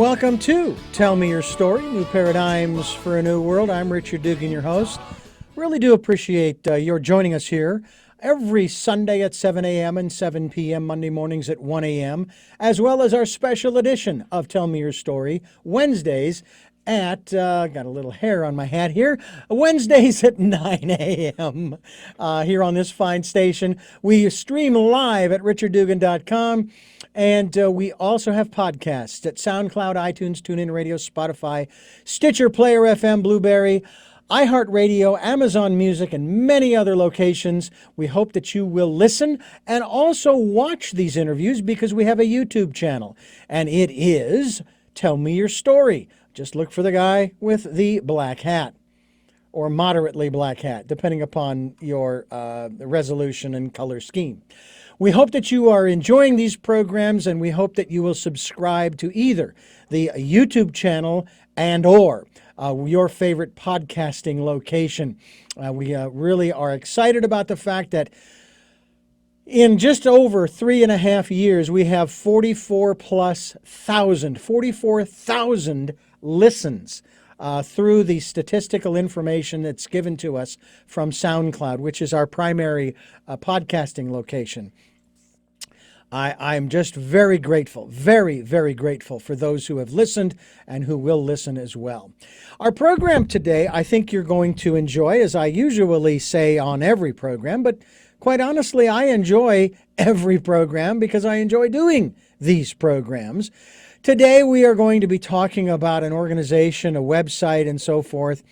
welcome to Tell Me Your Story, New Paradigms for a New World. I'm Richard Dugan, your host. Really do appreciate your joining us here every Sunday at 7 a.m. and 7 p.m., Monday mornings at 1 a.m., as well as our special edition of Tell Me Your Story, Wednesdays at, got a little hair on my hat here, Wednesdays at 9 a.m. Here on this fine station. We stream live at richarddugan.com. And we also have podcasts at SoundCloud, iTunes, TuneIn Radio, Spotify, Stitcher, Player FM, Blueberry, iHeartRadio, Amazon Music, and many other locations. We hope that you will listen and also watch these interviews because we have a YouTube channel. And it is Tell Me Your Story. Just look for the guy with the black hat, or moderately black hat, depending upon your resolution and color scheme. We hope that you are enjoying these programs, and we hope that you will subscribe to either the YouTube channel and or your favorite podcasting location. We really are excited about the fact that in just over 3.5 years, we have 44,000 listens through the statistical information that's given to us from SoundCloud, which is our primary podcasting location. I'm just very grateful, very, very grateful for those who have listened and who will listen as well. Our program today, I think you're going to enjoy, as I usually say on every program, but quite honestly, I enjoy every program because I enjoy doing these programs. Today, we are going to be talking about an organization, a website, and so forth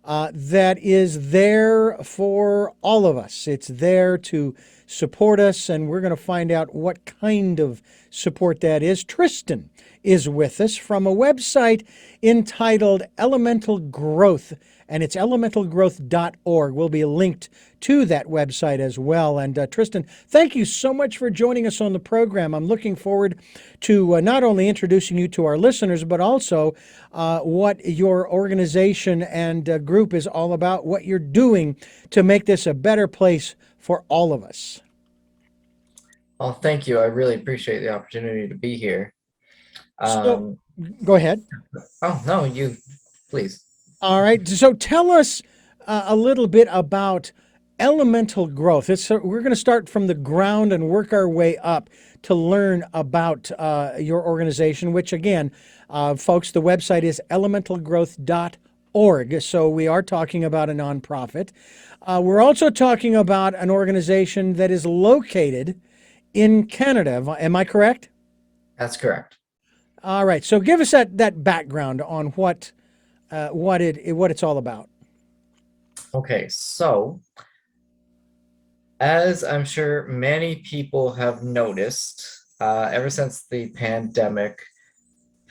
that is there for all of us. It's there to support us, and we're going to find out what kind of support that is. Tristan is with us from a website entitled Elemental Growth, and it's elementalgrowth.org. We'll be linked to that website as well. And Tristan, thank you so much for joining us on the program. I'm looking forward to not only introducing you to our listeners, but also what your organization and group is all about, what you're doing to make this a better place for all of us. Well, thank you. I really appreciate the opportunity to be here. So, go ahead. Oh, no, you, please. All right. So tell us a little bit about elemental growth. We're going to start from the ground and work our way up to learn about your organization, which again, folks, the website is elementalgrowth.org. So we are talking about a nonprofit. We're also talking about an organization that is located in Canada. Am I correct? That's correct. All right. So give us that background on what it's all about. Okay, so as I'm sure many people have noticed, ever since the pandemic,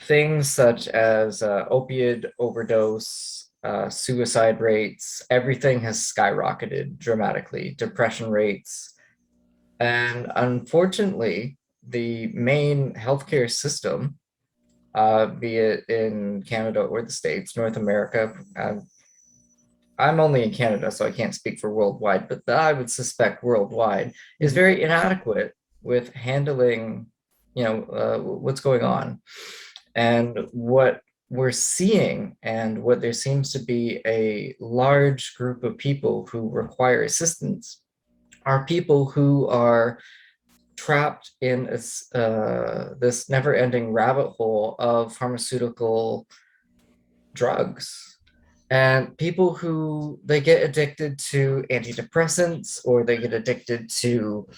things such as opioid overdose, suicide rates, everything has skyrocketed dramatically, depression rates. And unfortunately, the main healthcare system, be it in Canada or the States, North America, I'm only in Canada, so I can't speak for worldwide, but I would suspect worldwide, is very inadequate with handling, what's going on. And what we're seeing, and what there seems to be a large group of people who require assistance, are people who are trapped in this never-ending rabbit hole of pharmaceutical drugs. And people who, they get addicted to antidepressants, or they get addicted to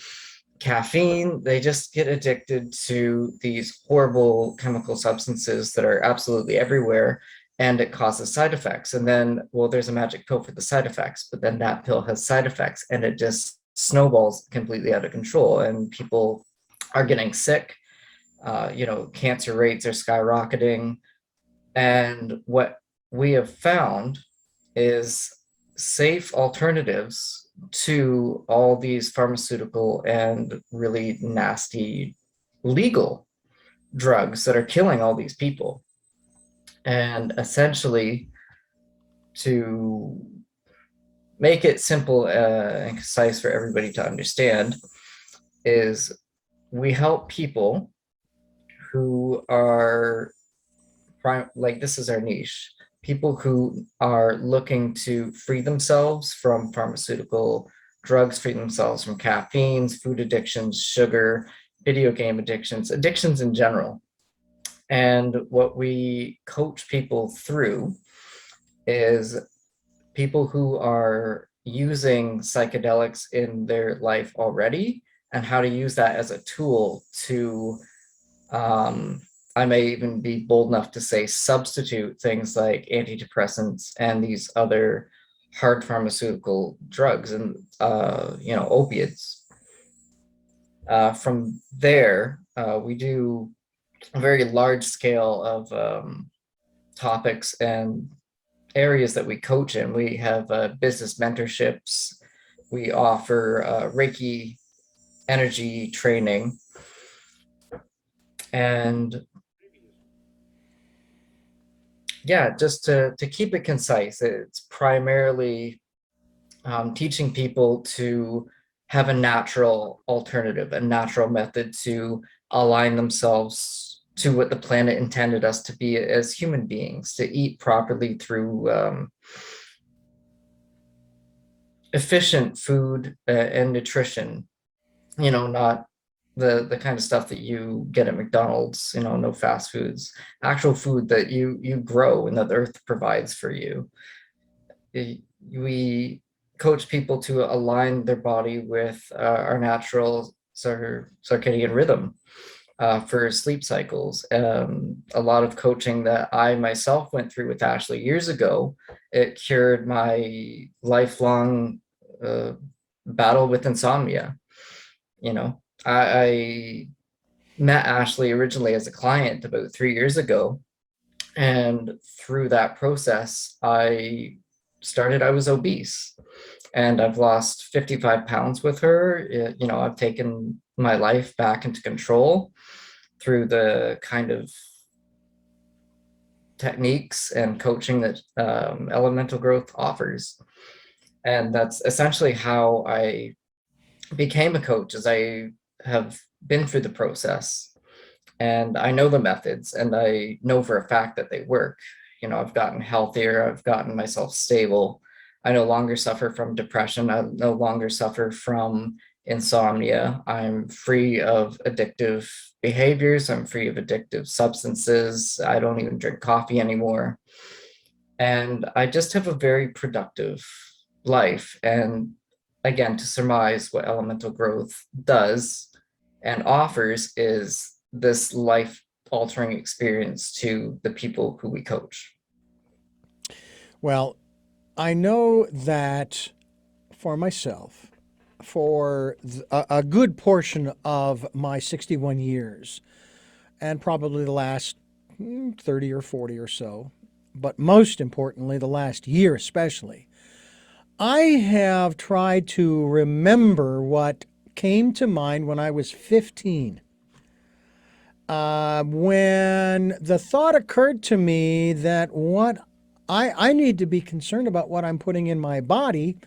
caffeine, they just get addicted to these horrible chemical substances that are absolutely everywhere, and it causes side effects. And then, well, there's a magic pill for the side effects, but then that pill has side effects, and it just snowballs completely out of control, and people are getting sick. Cancer rates are skyrocketing. And what we have found is safe alternatives to all these pharmaceutical and really nasty legal drugs that are killing all these people. And essentially, to make it simple and concise for everybody to understand, is we help people who are like this is our niche. People who are looking to free themselves from pharmaceutical drugs, free themselves from caffeines, food addictions, sugar, video game addictions, addictions in general. And what we coach people through is people who are using psychedelics in their life already and how to use that as a tool to, I may even be bold enough to say, substitute things like antidepressants and these other hard pharmaceutical drugs and, opiates. From there, we do a very large scale of topics and areas that we coach in. We have business mentorships. We offer Reiki energy training. And yeah, just to keep it concise, it's primarily teaching people to have a natural alternative, a natural method to align themselves to what the planet intended us to be as human beings, to eat properly through efficient food and nutrition, not the kind of stuff that you get at McDonald's, no fast foods, actual food that you grow and that the earth provides for you. We coach people to align their body with our natural circadian rhythm for sleep cycles. A lot of coaching that I myself went through with Ashley years ago, it cured my lifelong battle with insomnia. I met Ashley originally as a client about 3 years ago. And through that process, I was obese, and I've lost 55 pounds with her. I've taken my life back into control through the kind of techniques and coaching that Elemental Growth offers. And that's essentially how I became a coach, as I have been through the process. And I know the methods, and I know for a fact that they work. I've gotten healthier, I've gotten myself stable. I no longer suffer from depression. I no longer suffer from insomnia. I'm free of addictive behaviors. I'm free of addictive substances. I don't even drink coffee anymore. And I just have a very productive life. And again, to surmise what Elemental Growth does and offers is this life altering experience to the people who we coach. Well, I know that for myself, for a good portion of my 61 years, and probably the last 30 or 40 or so, but most importantly, the last year especially, I have tried to remember what came to mind when I was 15. When the thought occurred to me that what I need to be concerned about what I'm putting in my body,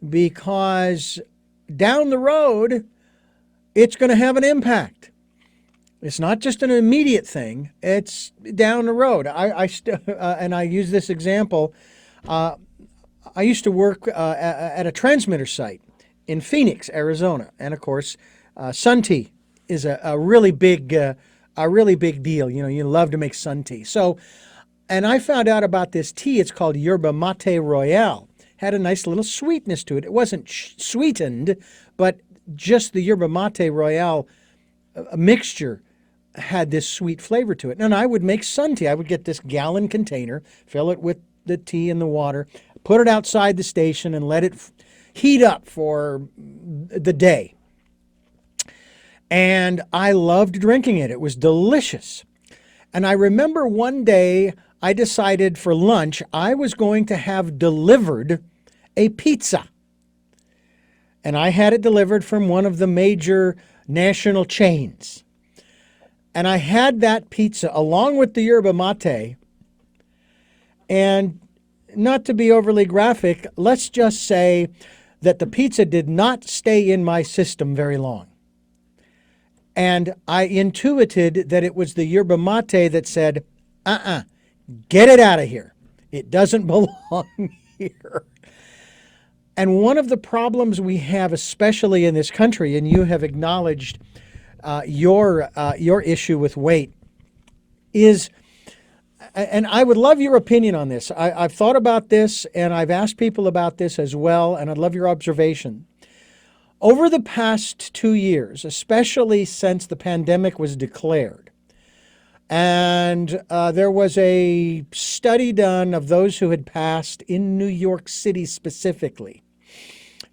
because down the road, it's going to have an impact. It's not just an immediate thing, it's down the road. And I use this example. I used to work at a transmitter site in Phoenix, Arizona. And of course, sun tea is a really big deal. You love to make sun tea. So, and I found out about this tea. It's called Yerba Mate Royale. Had a nice little sweetness to it. It wasn't sweetened, but just the Yerba Mate Royale mixture had this sweet flavor to it. And I would make sun tea. I would get this gallon container, fill it with the tea and the water, put it outside the station and let it heat up for the day. And I loved drinking it. It was delicious. And I remember one day I decided for lunch I was going to have delivered a pizza. And I had it delivered from one of the major national chains. And I had that pizza along with the yerba mate. And not to be overly graphic, let's just say that the pizza did not stay in my system very long. And I intuited that it was the yerba mate that said, Get it out of here. It doesn't belong here. And one of the problems we have, especially in this country, and you have acknowledged your issue with weight, is, and I would love your opinion on this. I've thought about this, and I've asked people about this as well, and I'd love your observation. Over the past 2 years, especially since the pandemic was declared, and there was a study done of those who had passed in New York City specifically,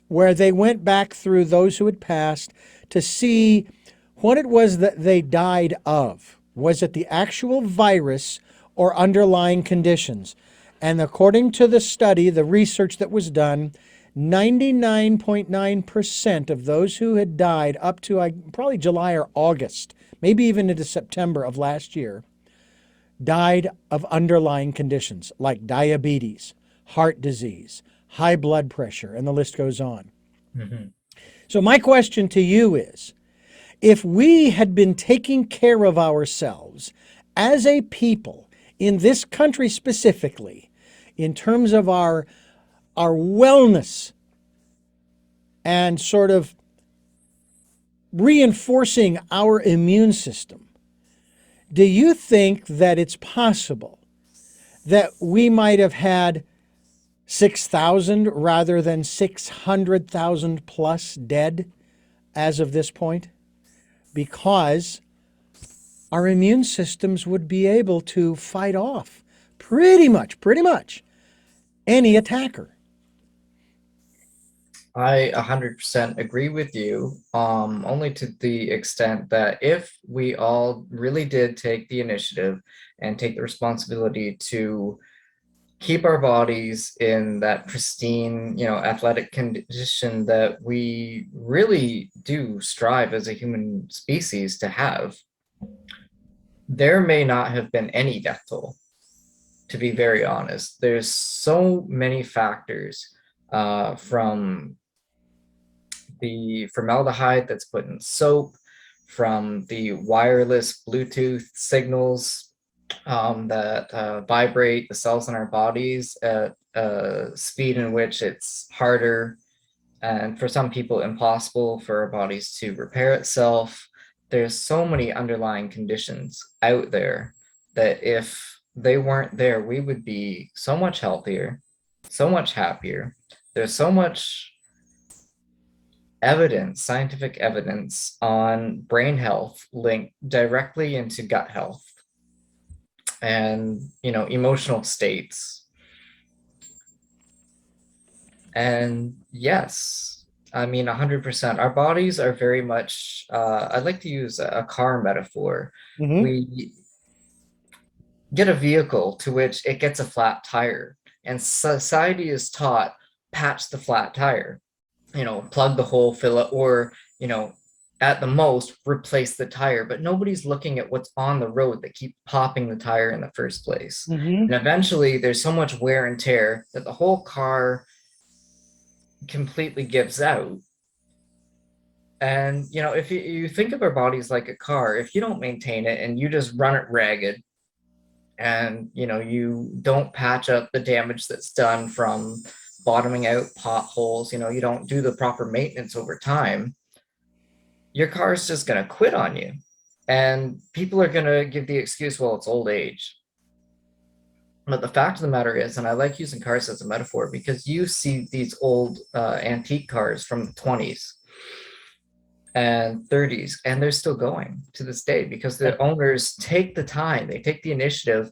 where they went back through those who had passed to see what it was that they died of. Was it the actual virus or underlying conditions? And according to the study, the research that was done, 99.9% of those who had died up to probably July or August, maybe even into September of last year, died of underlying conditions like diabetes, heart disease, high blood pressure, and the list goes on. Mm-hmm. So, my question to you is, if we had been taking care of ourselves as a people in this country specifically, in terms of our wellness and sort of reinforcing our immune system, do you think that it's possible that we might have had 6,000 rather than 600,000 plus dead as of this point? Because our immune systems would be able to fight off pretty much any attacker. I 100% agree with you, only to the extent that if we all really did take the initiative and take the responsibility to keep our bodies in that pristine, athletic condition that we really do strive as a human species to have, there may not have been any death toll, to be very honest. There's so many factors, from the formaldehyde that's put in soap, from the wireless Bluetooth signals that vibrate the cells in our bodies at a speed in which it's harder and for some people impossible for our bodies to repair itself. There's so many underlying conditions out there that if they weren't there, we would be so much healthier, so much happier. There's so much evidence, scientific evidence on brain health linked directly into gut health and, emotional states. And yes, I mean, 100%. Our bodies are very much, I'd like to use a car metaphor. Mm-hmm. We get a vehicle to which it gets a flat tire, and society is taught patch the flat tire, plug the hole, fill it, or, at the most, replace the tire. But nobody's looking at what's on the road that keep popping the tire in the first place. Mm-hmm. And eventually, there's so much wear and tear that the whole car completely gives out. And, if you think of our bodies like a car, if you don't maintain it and you just run it ragged, and you don't patch up the damage that's done from bottoming out potholes, you don't do the proper maintenance over time, your car is just going to quit on you. And people are going to give the excuse, well, it's old age. But the fact of the matter is, and I like using cars as a metaphor, because you see these old antique cars from the 20s and 30s, and they're still going to this day because the owners take the time, they take the initiative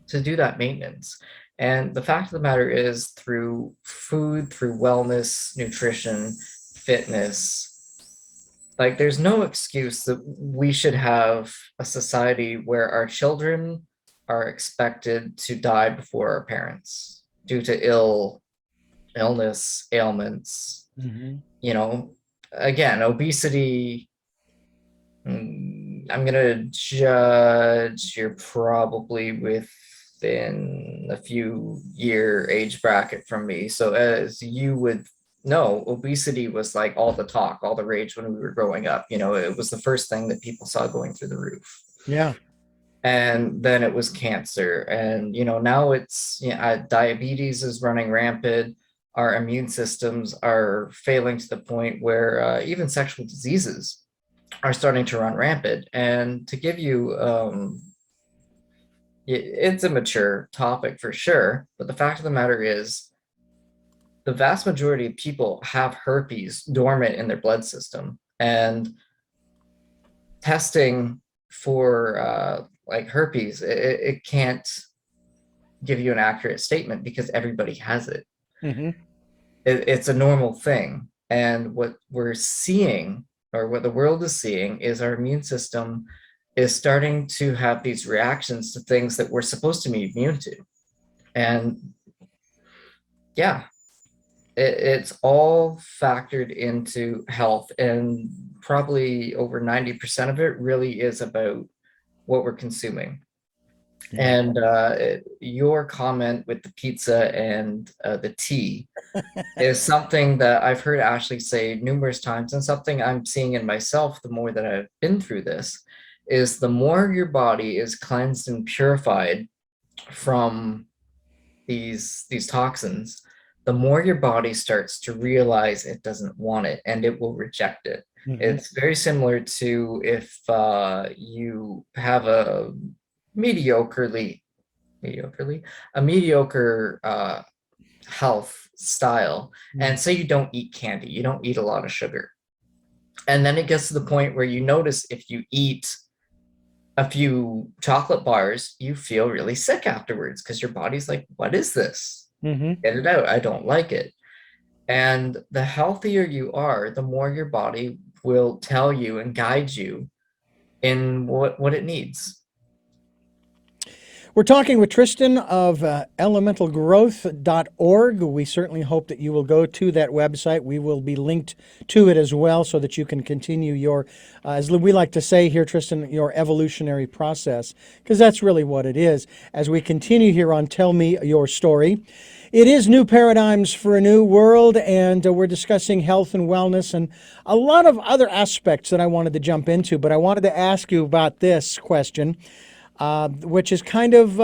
to do that maintenance. And the fact of the matter is, through food, through wellness, nutrition, fitness, like there's no excuse that we should have a society where our children are expected to die before our parents due to illness, ailments. Mm-hmm. Again, obesity, I'm gonna judge you're probably within a few year age bracket from me. So as you would know, obesity was like all the talk, all the rage when we were growing up. It was the first thing that people saw going through the roof. Yeah. and then it was cancer, and now it's diabetes is running rampant. Our immune systems are failing to the point where even sexual diseases are starting to run rampant. And to give you it's a mature topic for sure, but the fact of the matter is the vast majority of people have herpes dormant in their blood system, and testing for like herpes, it can't give you an accurate statement because everybody has it. Mm-hmm. It's a normal thing. And what we're seeing, or what the world is seeing, is our immune system is starting to have these reactions to things that we're supposed to be immune to. And yeah, it's all factored into health, and probably over 90% of it really is about what we're consuming. Yeah. And your comment with the pizza and the tea is something that I've heard Ashley say numerous times, and something I'm seeing in myself the more that I've been through this, is the more your body is cleansed and purified from these toxins, the more your body starts to realize it doesn't want it and it will reject it. Mm-hmm. It's very similar to if you have a mediocrely mediocre health style, and say you don't eat candy, you don't eat a lot of sugar, and then it gets to the point where you notice if you eat a few chocolate bars, you feel really sick afterwards because your body's like, what is this? Mm-hmm. Get it out. I don't like it. And the healthier you are, the more your body will tell you and guide you in what it needs. We're talking with Tristan of elementalgrowth.org. We certainly hope that you will go to that website. We will be linked to it as well so that you can continue your, as we like to say here, Tristan, your evolutionary process, because that's really what it is. As we continue here on Tell Me Your Story, it is New Paradigms for a New World, and we're discussing health and wellness and a lot of other aspects that I wanted to jump into, but I wanted to ask you about this question. Which is kind of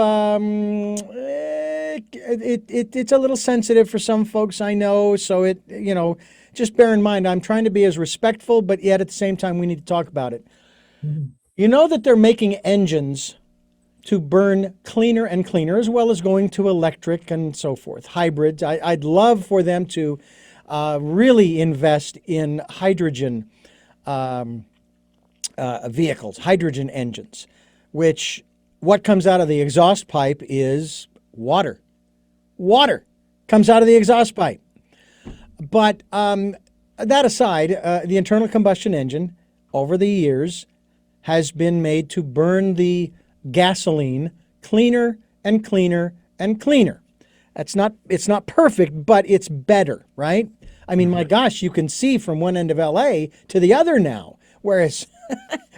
it's a little sensitive for some folks, I know. So just bear in mind, I'm trying to be as respectful, but yet at the same time, we need to talk about it. Mm-hmm. You know that they're making engines to burn cleaner and cleaner, as well as going to electric and so forth, hybrids. I'd love for them to really invest in hydrogen vehicles, hydrogen engines, which what comes out of the exhaust pipe is water. Water comes out of the exhaust pipe. But that aside, the internal combustion engine over the years has been made to burn the gasoline cleaner and cleaner and cleaner. It's not perfect, but it's better, right? I mean, my gosh, you can see from one end of LA to the other now, whereas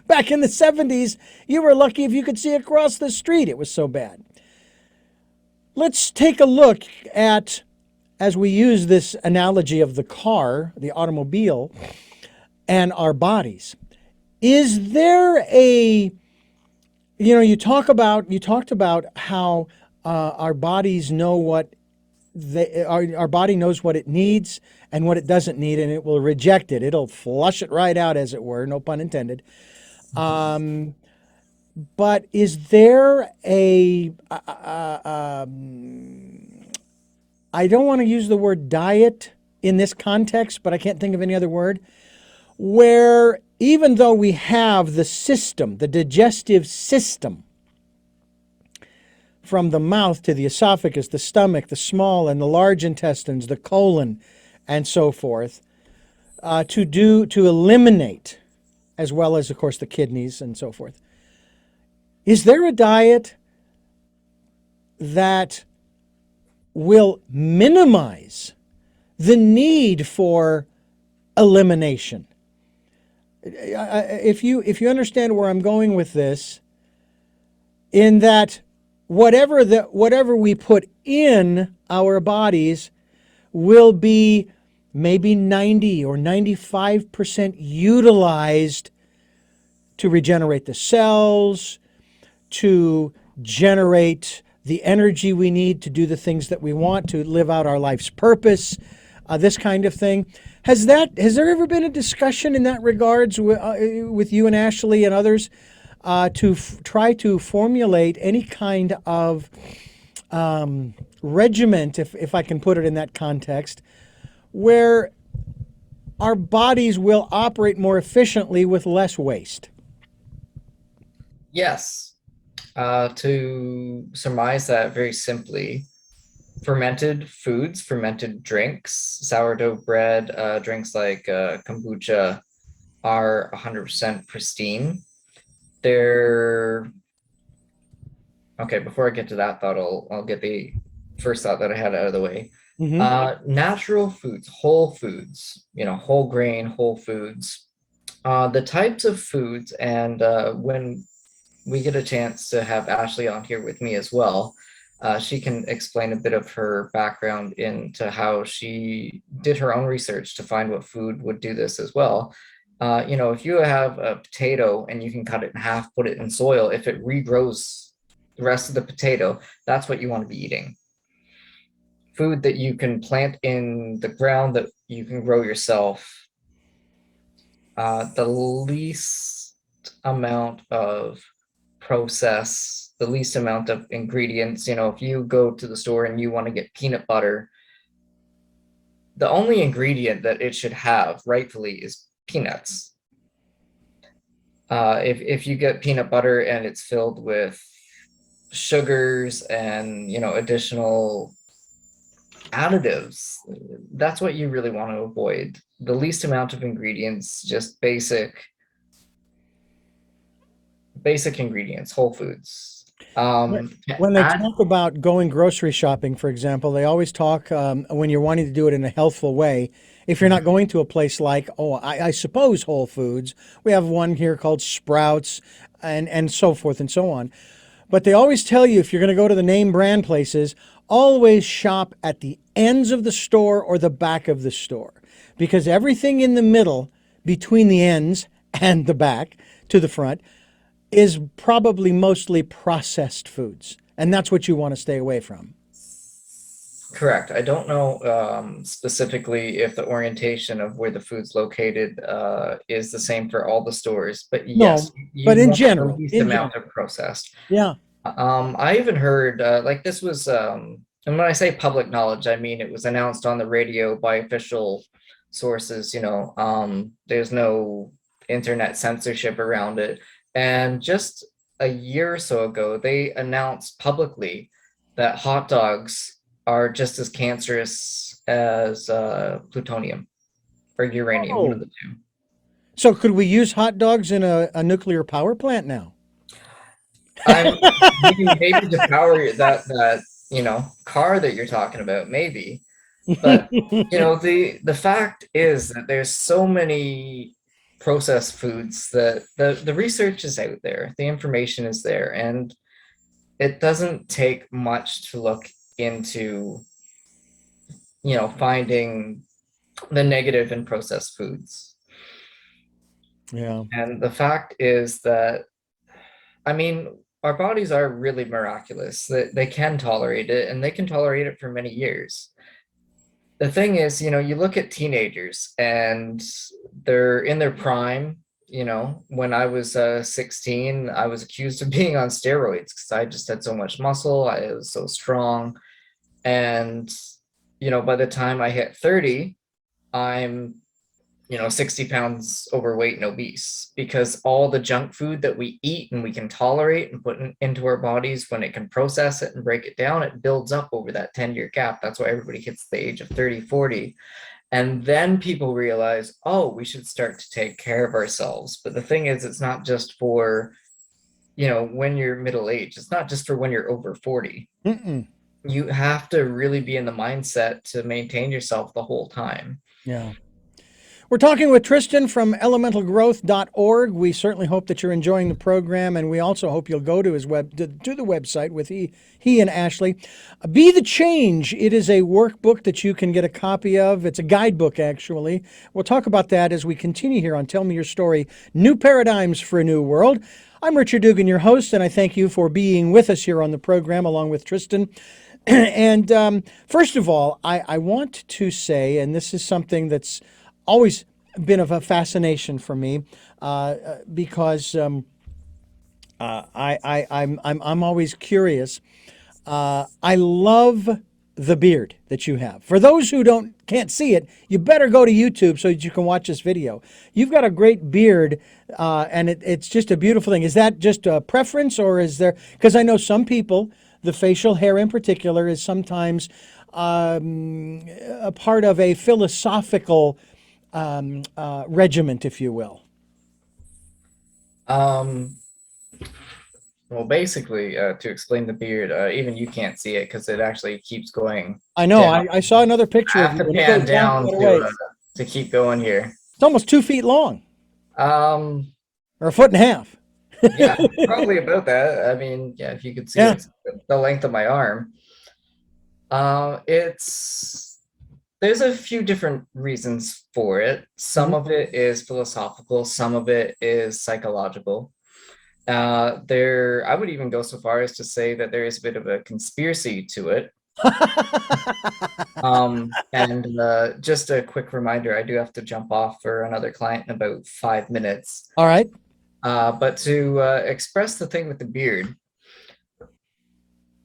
back in the 70s, you were lucky if you could see across the street. It was so bad. Let's take a look at, as we use this analogy of the car, the automobile, and our bodies. Is there you talked about how our bodies know what our body knows what it needs and what it doesn't need, and it will reject it. It'll flush it right out, as it were, no pun intended. But is there I don't want to use the word diet in this context, but I can't think of any other word, where even though we have the system, the digestive system, from the mouth to the esophagus, the stomach, the small and the large intestines, the colon, and so forth, to eliminate, as well as, of course, the kidneys and so forth. Is there a diet that will minimize the need for elimination? If you understand where I'm going with this, in that whatever we put in our bodies will be maybe 90 or 95% utilized to regenerate the cells, to generate the energy we need to do the things that we want to live out our life's purpose, this kind of thing. Has there ever been a discussion in that regards with you and Ashley and others to try to formulate any kind of regiment, if I can put it in that context, where our bodies will operate more efficiently with less waste? Yes. To surmise that very simply, fermented foods, fermented drinks, sourdough bread, drinks like kombucha are 100% pristine. They're okay. Before I get to that thought, I'll get the first thought that I had out of the way. Natural foods, whole foods, whole grain, whole foods. The types of foods, and when we get a chance to have Ashley on here with me as well, she can explain a bit of her background into how she did her own research to find what food would do this as well. If you have a potato and you can cut it in half, put it in soil, if it regrows the rest of the potato, that's what you want to be eating. Food that you can plant in the ground, that you can grow yourself. The least amount of process, the least amount of ingredients. If you go to the store and you want to get peanut butter, the only ingredient that it should have rightfully is peanuts. If you get peanut butter and it's filled with sugars and additional additives, that's what you really want to avoid. The least amount of ingredients, just basic ingredients, whole foods. When they talk about going grocery shopping, for example, they always talk when you're wanting to do it in a healthful way. If you're not going to a place like, I suppose Whole Foods, we have one here called Sprouts and so forth and so on. But they always tell you, if you're going to go to the name brand places, always shop at the ends of the store or the back of the store, because everything in the middle between the ends and the back to the front is probably mostly processed foods. And that's what you want to stay away from. Correct. I don't know specifically if the orientation of where the food's located is the same for all the stores, but yes, no, but in general, the least amount of processed. Yeah. I even heard like this was, and when I say public knowledge, I mean it was announced on the radio by official sources. There's no internet censorship around it. And just a year or so ago, they announced publicly that hot dogs are just as cancerous as plutonium or uranium, one of the two. So could we use hot dogs in a nuclear power plant now? Maybe to power that car that you're talking about, maybe. But the fact is that there's so many processed foods that the research is out there, the information is there, and it doesn't take much to look into finding the negative in processed foods. Yeah. And the fact is that, our bodies are really miraculous, that they can tolerate it, and they can tolerate it for many years. The thing is, you look at teenagers and they're in their prime. When I was 16, I was accused of being on steroids because I just had so much muscle. I was so strong. And, by the time I hit 30, I'm 60 pounds overweight and obese, because all the junk food that we eat and we can tolerate and put into our bodies, when it can process it and break it down, it builds up over that 10-year gap. That's why everybody hits the age of 30, 40. And then people realize, we should start to take care of ourselves. But the thing is, it's not just for, when you're middle age. It's not just for when you're over 40. You have to really be in the mindset to maintain yourself the whole time. Yeah. We're talking with Tristan from elementalgrowth.org. We certainly hope that you're enjoying the program, and we also hope you'll go to his to the website with he and Ashley. Be the Change. It is a workbook that you can get a copy of. It's a guidebook, actually. We'll talk about that as we continue here on Tell Me Your Story, New Paradigms for a New World. I'm Richard Dugan, your host, and I thank you for being with us here on the program along with Tristan. And first of all, I want to say, and this is something that's always been of a fascination for me, because I'm always curious. I love the beard that you have. For those who can't see it, you better go to YouTube so that you can watch this video. You've got a great beard, and it's just a beautiful thing. Is that just a preference, or is there? Because I know some people, the facial hair in particular, is sometimes a part of a philosophical regiment, if you will. Um, well, basically, to explain the beard, even you can't see it because it actually keeps going I know. down. I saw another picture I of have you, to and it pan goes down down quite a ways. to keep going here. It's almost 2 feet long, Um, or a foot and a half. yeah, probably about that. I mean, yeah, if you could see it, Yeah. it's the length of my arm. It's there's a few different reasons for it. Some Mhm. of it is philosophical, some of it is psychological. I would even go so far as to say that there is a bit of a conspiracy to it. And just a quick reminder, I do have to jump off for another client in about 5 minutes. All right. But to express the thing with the beard,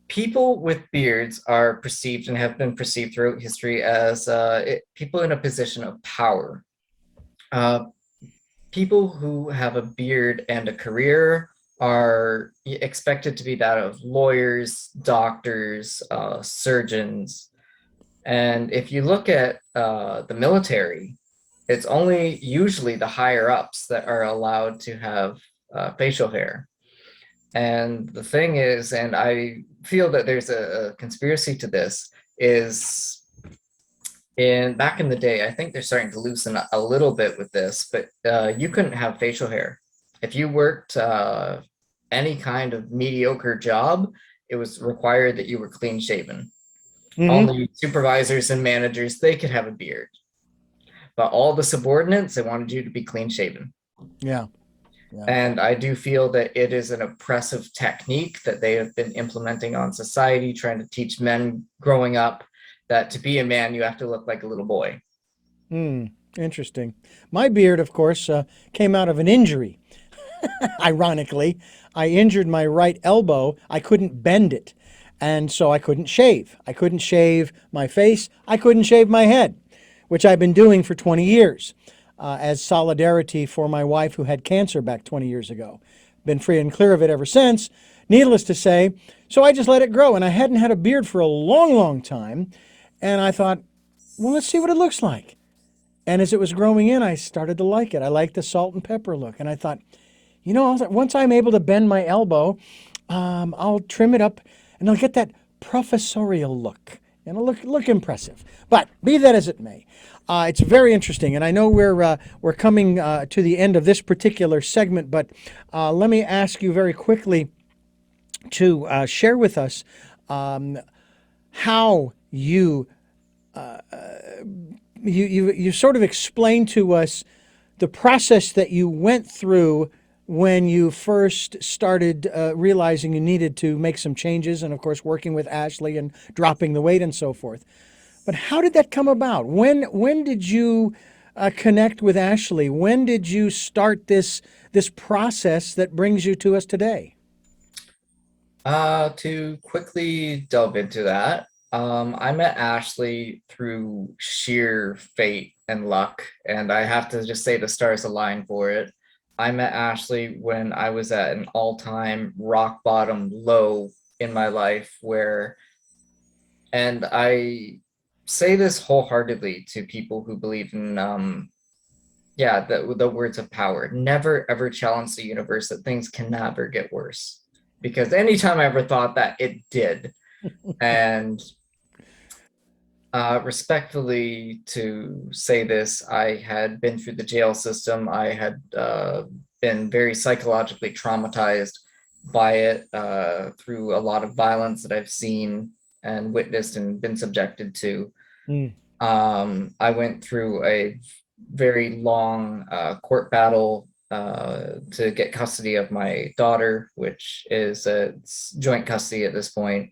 people with beards are perceived and have been perceived throughout history as people in a position of power. Uh, People who have a beard and a career are expected to be that of lawyers, doctors, surgeons. And if you look at the military, it's only usually the higher ups that are allowed to have facial hair. And the thing is, and I feel that there's a conspiracy to this, is in back in the day, I think they're starting to loosen a little bit with this, but you couldn't have facial hair. If you worked any kind of mediocre job, it was required that you were clean shaven. Hmm. Only supervisors and managers, they could have a beard. But all the subordinates, they wanted you to be clean shaven. Yeah. Yeah. And I do feel that it is an oppressive technique that they have been implementing on society, trying to teach men growing up that to be a man, you have to look like a little boy. Hmm. Interesting. My beard, of course, came out of an injury. Ironically, I injured my right elbow. I couldn't bend it. And so I couldn't shave. I couldn't shave my face. I couldn't shave my head, which I've been doing for 20 years as solidarity for my wife who had cancer back 20 years ago. Been free and clear of it ever since. Needless to say, so I just let it grow. And I hadn't had a beard for a long, long time. And I thought, well, let's see what it looks like. And as it was growing in, I started to like it. I liked the salt and pepper look. And I thought, once I'm able to bend my elbow, I'll trim it up and I'll get that professorial look. And it'll look impressive. But be that as it may, it's very interesting. And I know we're coming to the end of this particular segment, but let me ask you very quickly to share with us how you sort of explained to us the process that you went through when you first started realizing you needed to make some changes, and of course working with Ashley and dropping the weight and so forth. But how did that come about? When did you connect with Ashley? When did you start this process that brings you to us today? To quickly delve into that, I met Ashley through sheer fate and luck, and I have to just say the stars aligned for it. I met Ashley when I was at an all-time rock bottom low in my life and I say this wholeheartedly to people who believe in yeah, the words of power. Never ever challenge the universe that things can never get worse. Because anytime I ever thought that, it did. And respectfully to say this, I had been through the jail system. I had been very psychologically traumatized by it through a lot of violence that I've seen and witnessed and been subjected to. Mm. I went through a very long court battle to get custody of my daughter, which is joint custody at this point.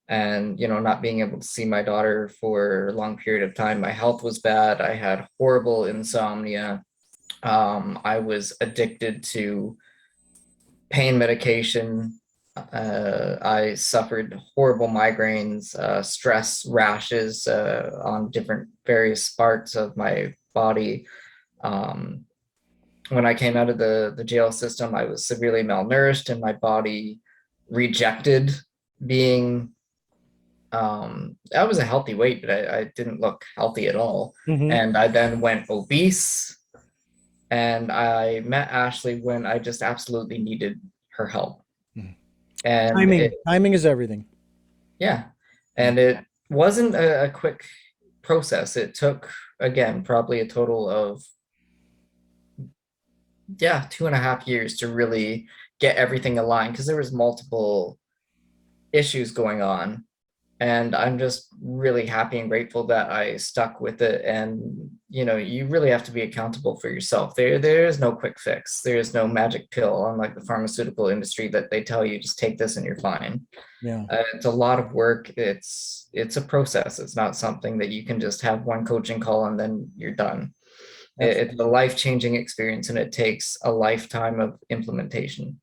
And, not being able to see my daughter for a long period of time, my health was bad. I had horrible insomnia. I was addicted to pain medication. I suffered horrible migraines, stress rashes on different various parts of my body. Um, when I came out of the jail system, I was severely malnourished and my body rejected being, I was a healthy weight, but I didn't look healthy at all. Mm-hmm. And I then went obese, and I met Ashley when I just absolutely needed her help. And Timing is everything. yeah, and it wasn't a quick process. It took, again, probably a total of 2.5 years to really get everything aligned, because there was multiple issues going on. And I'm just really happy and grateful that I stuck with it. And you really have to be accountable for yourself. There is no quick fix. There is no magic pill, unlike the pharmaceutical industry that they tell you just take this and you're fine. Yeah. It's a lot of work. It's a process. It's not something that you can just have one coaching call and then you're done. It's a life-changing experience, and it takes a lifetime of implementation.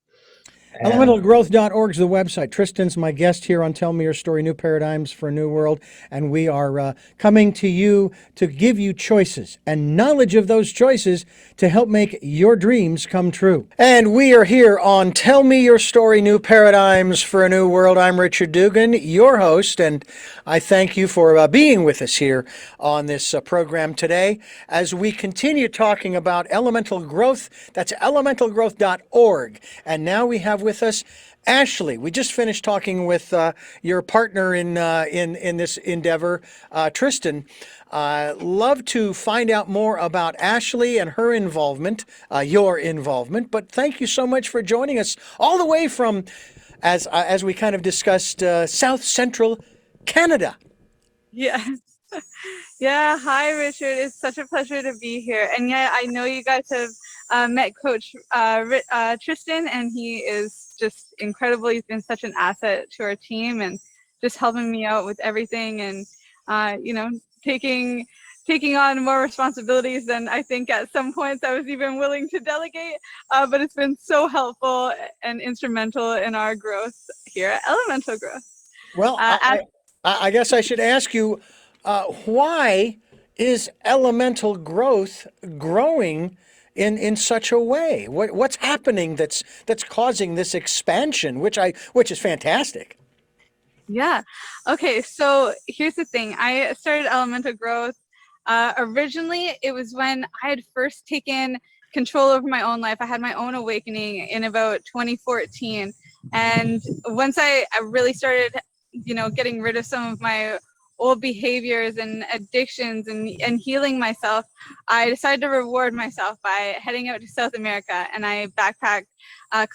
And Elementalgrowth.org is the website. Tristan's my guest here on Tell Me Your Story, New Paradigms for a New World. And we are coming to you to give you choices and knowledge of those choices to help make your dreams come true. And we are here on Tell Me Your Story, New Paradigms for a New World. I'm Richard Dugan, your host, and I thank you for being with us here on this program today as we continue talking about elemental growth. That's elementalgrowth.org. And now we have with us Ashley. We just finished talking with your partner in this endeavor, Tristan. Love to find out more about Ashley and her involvement, your involvement. But thank you so much for joining us all the way from, as we kind of discussed, South Central Canada. Yes. Yeah. Hi, Richard. It's such a pleasure to be here. And yeah, I know you guys have met Coach Tristan, and he is just incredible. He's been such an asset to our team and just helping me out with everything, and taking on more responsibilities than I think at some points I was even willing to delegate. But it's been so helpful and instrumental in our growth here at Elemental Growth. Well, I guess I should ask you, why is elemental growth growing in such a way? What's happening that's causing this expansion, which is fantastic? Yeah. Okay. So here's the thing. I started Elemental Growth. Originally, it was when I had first taken control over my own life. I had my own awakening in about 2014. And once I really started, getting rid of some of my old behaviors and addictions and healing myself, I decided to reward myself by heading out to South America. And I backpacked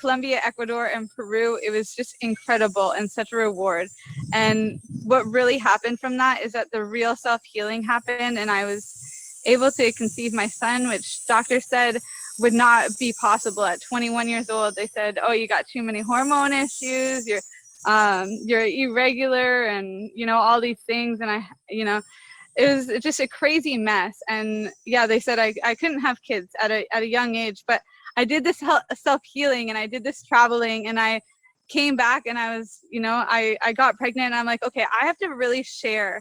Colombia, Ecuador, and Peru. It was just incredible and such a reward. And what really happened from that is that the real self-healing happened, and I was able to conceive my son, which doctors said would not be possible at 21 years old. They said, "Oh, you got too many hormone issues. You're irregular," and all these things. And it was just a crazy mess. And yeah, they said I couldn't have kids at a young age, but I did this self-healing, and I did this traveling, and I came back, and I was, I got pregnant, and I'm like, okay, I have to really share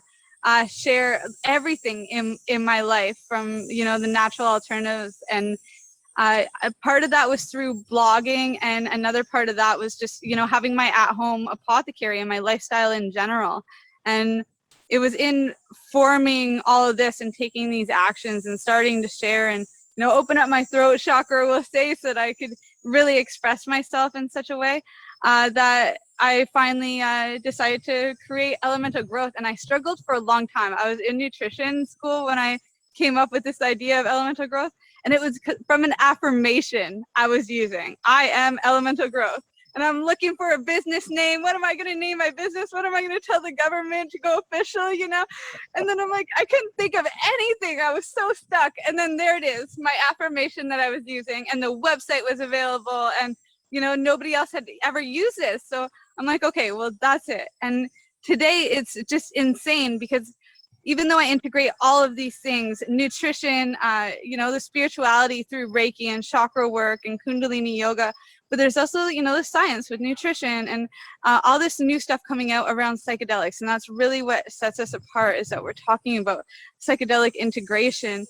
everything in my life, from, the natural alternatives. And a part of that was through blogging, and another part of that was just, having my at-home apothecary and my lifestyle in general. And it was in forming all of this and taking these actions and starting to share and, open up my throat chakra, we'll say, so that I could really express myself in such a way that I finally decided to create Elemental Growth. And I struggled for a long time. I was in nutrition school when I came up with this idea of Elemental Growth. And it was from an affirmation I was using. I am Elemental Growth. and I'm looking for a business name. What am I going to name my business? What am I going to tell the government to go official, you know? And then I'm like, I couldn't think of anything. I was so stuck. And then there it is, my affirmation that I was using, and the website was available, and, you know, nobody else had ever used this. So I'm like, okay, well, that's it. And today it's just insane, because even though I integrate all of these things, nutrition, you know, the spirituality through Reiki and chakra work and Kundalini yoga, but there's also, you know, the science with nutrition and all this new stuff coming out around psychedelics. And that's really what sets us apart, is that we're talking about psychedelic integration,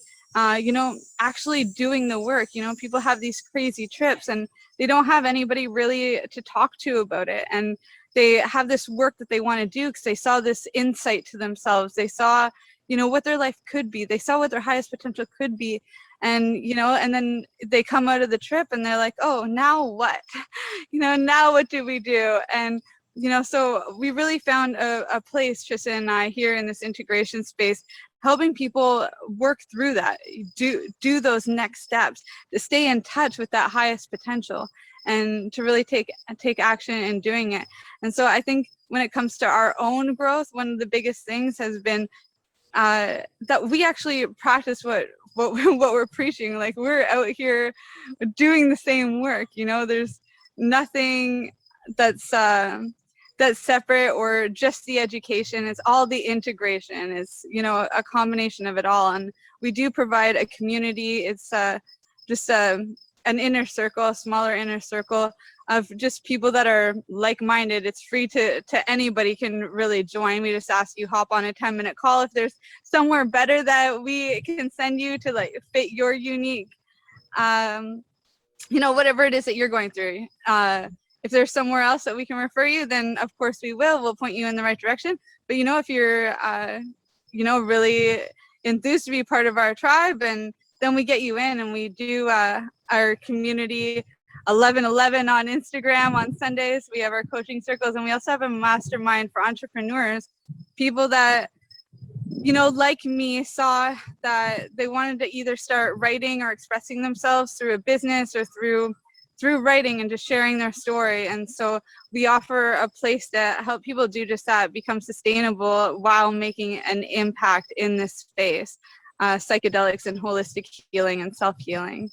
you know, actually doing the work. You know, people have these crazy trips and they don't have anybody really to talk to about it. And they have this work that they want to do because they saw this insight to themselves. They saw, you know, what their life could be. They saw what their highest potential could be. And, you know, and then they come out of the trip and they're like, oh, now what? You know, now what do we do? And, you know, so we really found a place, Tristan and I, here in this integration space, helping people work through that, do those next steps, to stay in touch with that highest potential, and to really take action in doing it. And so I think when it comes to our own growth, one of the biggest things has been that we actually practice what we're preaching. Like, we're out here doing the same work. You know, there's nothing that's separate or just the education. It's all the integration. It's, you know, a combination of it all. And we do provide a community. It's just an inner circle, a smaller inner circle of just people that are like-minded. It's free to anybody can really join. We just ask you hop on a 10-minute call if there's somewhere better that we can send you to, like, fit your unique, you know, whatever it is that you're going through. If there's somewhere else that we can refer you, then of course we will. We'll point you in the right direction. But, you know, if you're, you know, really enthused to be part of our tribe, and then we get you in, and we do our community 1111 on Instagram on Sundays. We have our coaching circles, and we also have a mastermind for entrepreneurs, people that, you know, like me, saw that they wanted to either start writing or expressing themselves through a business or through writing and just sharing their story. And so we offer a place to help people do just that, become sustainable while making an impact in this space, psychedelics and holistic healing and self-healing.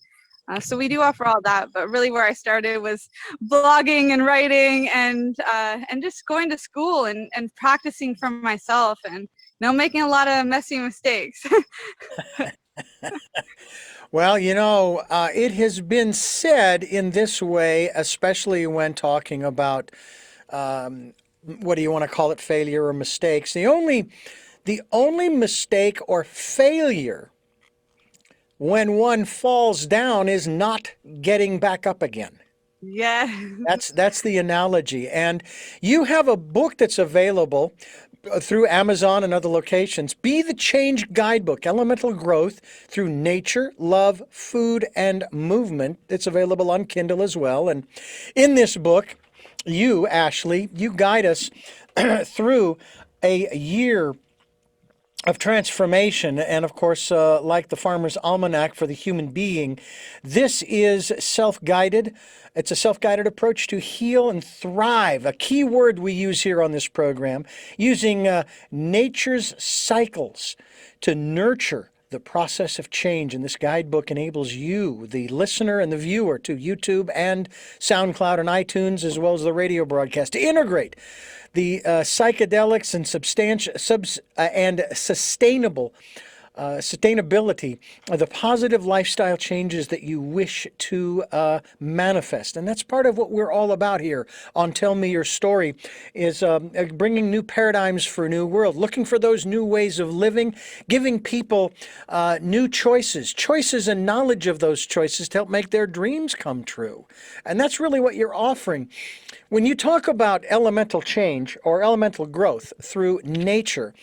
So we do offer all that, but really where I started was blogging and writing and just going to school and practicing for myself, and, you know, making a lot of messy mistakes. Well, you know, it has been said in this way, especially when talking about, what do you want to call it, failure or mistakes. The only mistake or failure when one falls down is not getting back up again. Yeah. That's the analogy. And you have a book that's available through Amazon and other locations. Be the Change Guidebook, Elemental Growth Through Nature, Love, Food, and Movement. It's available on Kindle as well. And in this book, you, Ashley, you guide us through a year of transformation. And of course, like the Farmer's Almanac for the human being, this is self-guided. It's a self-guided approach to heal and thrive, a key word we use here on this program, using nature's cycles to nurture the process of change. And this guidebook enables you, the listener and the viewer, to YouTube and SoundCloud and iTunes, as well as the radio broadcast, to integrate the psychedelics and sustainability, the positive lifestyle changes that you wish to manifest. And that's part of what we're all about here on Tell Me Your Story, is bringing new paradigms for a new world, looking for those new ways of living, giving people new choices and knowledge of those choices to help make their dreams come true. And that's really what you're offering. When you talk about elemental change or elemental growth through nature,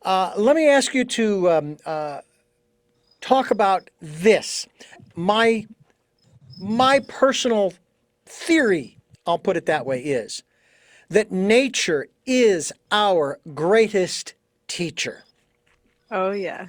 let me ask you to talk about this. My personal theory, I'll put it that way, is that nature is our greatest teacher. Oh, yes.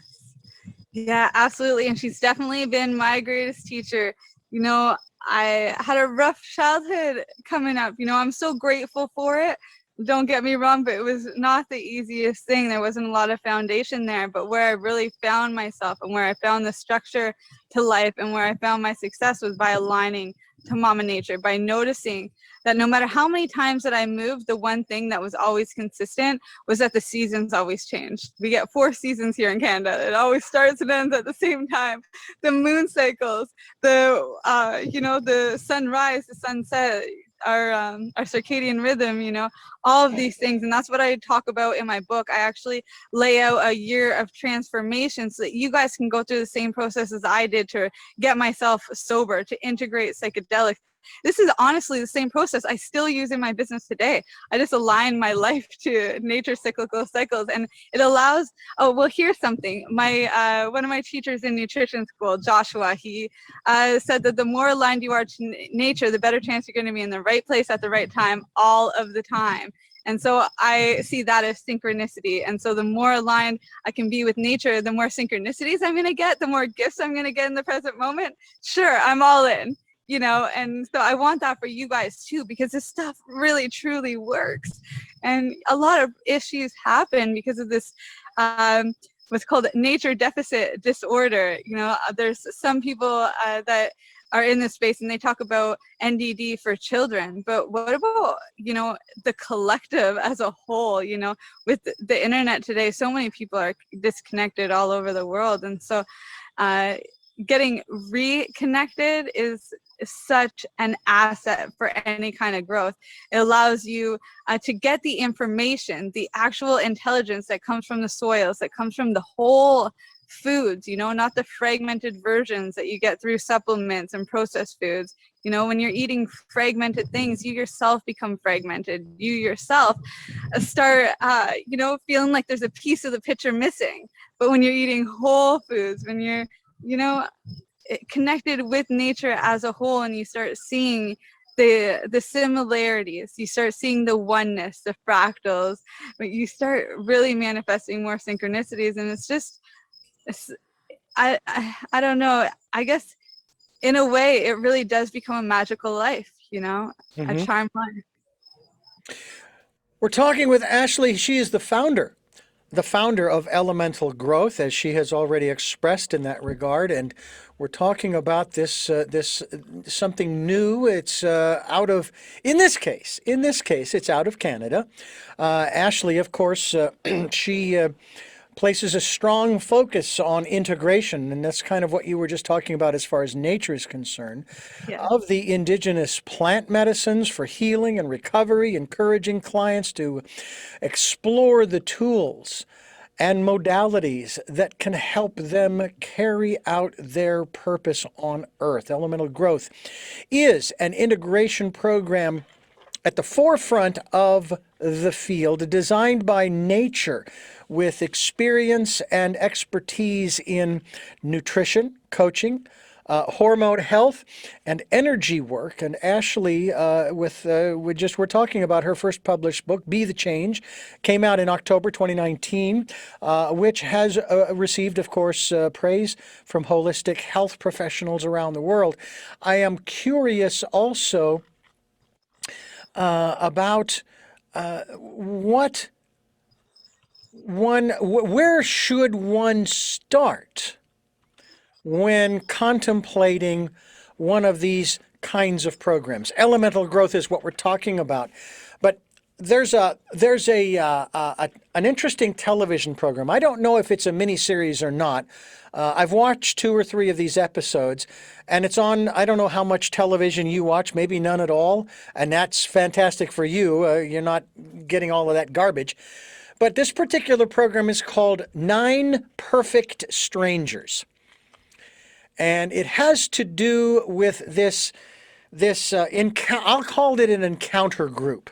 Yeah, absolutely. And she's definitely been my greatest teacher. You know, I had a rough childhood coming up. I'm so grateful for it. Don't get me wrong, but it was not the easiest thing. There wasn't a lot of foundation there, but where I really found myself and where I found the structure to life and where I found my success was by aligning to Mama Nature, by noticing that no matter how many times that I moved, the one thing that was always consistent was that the seasons always changed. We get 4 seasons here in Canada. It always starts and ends at the same time. The moon cycles, the sunrise, the sunset, our circadian rhythm, all of these things. And that's what I talk about in my book. I actually lay out a year of transformation so that you guys can go through the same process as I did to get myself sober, to integrate psychedelics. This is honestly the same process I still use in my business today. I just align my life to nature's cyclical cycles, and it allows, here's something. One of my teachers in nutrition school, Joshua, he said that the more aligned you are to nature, the better chance you're going to be in the right place at the right time all of the time. And so I see that as synchronicity. And so the more aligned I can be with nature, the more synchronicities I'm going to get, the more gifts I'm going to get in the present moment. Sure, I'm all in. And so I want that for you guys too, because this stuff really truly works. And a lot of issues happen because of this what's called nature deficit disorder. There's some people that are in this space and they talk about NDD for children, but what about the collective as a whole? With the internet today, so many people are disconnected all over the world, and so getting reconnected is such an asset for any kind of growth. It allows you to get the information, the actual intelligence that comes from the soils, that comes from the whole foods, not the fragmented versions that you get through supplements and processed foods. When you're eating fragmented things, you yourself become fragmented. You yourself start, feeling like there's a piece of the picture missing. But when you're eating whole foods, when you're, connected with nature as a whole, and you start seeing the similarities, you start seeing the oneness, the fractals, but you start really manifesting more synchronicities. And I don't know, I guess in a way it really does become a magical life, a charmed life. We're talking with Ashley. She is the founder of Elemental Growth, as she has already expressed in that regard. And we're talking about this something new. It's in this case, it's out of Canada. Ashley, of course, she places a strong focus on integration, and that's kind of what you were just talking about as far as nature is concerned, of the indigenous plant medicines for healing and recovery, encouraging clients to explore the tools and modalities that can help them carry out their purpose on Earth. Elemental Growth is an integration program at the forefront of the field, designed by nature with experience and expertise in nutrition, coaching, hormone health, and energy work. And Ashley, we're talking about her first published book, Be the Change, came out in October 2019, which has received, of course, praise from holistic health professionals around the world. I am curious also about where should one start when contemplating one of these kinds of programs. Elemental Growth is what we're talking about, but there's an interesting television program. I don't know if it's a mini-series or not. I've watched 2 or 3 of these episodes, and it's on, I don't know how much television you watch, maybe none at all, and that's fantastic for you. You're not getting all of that garbage. But this particular program is called 9 Perfect Strangers. And it has to do with I'll call it an encounter group.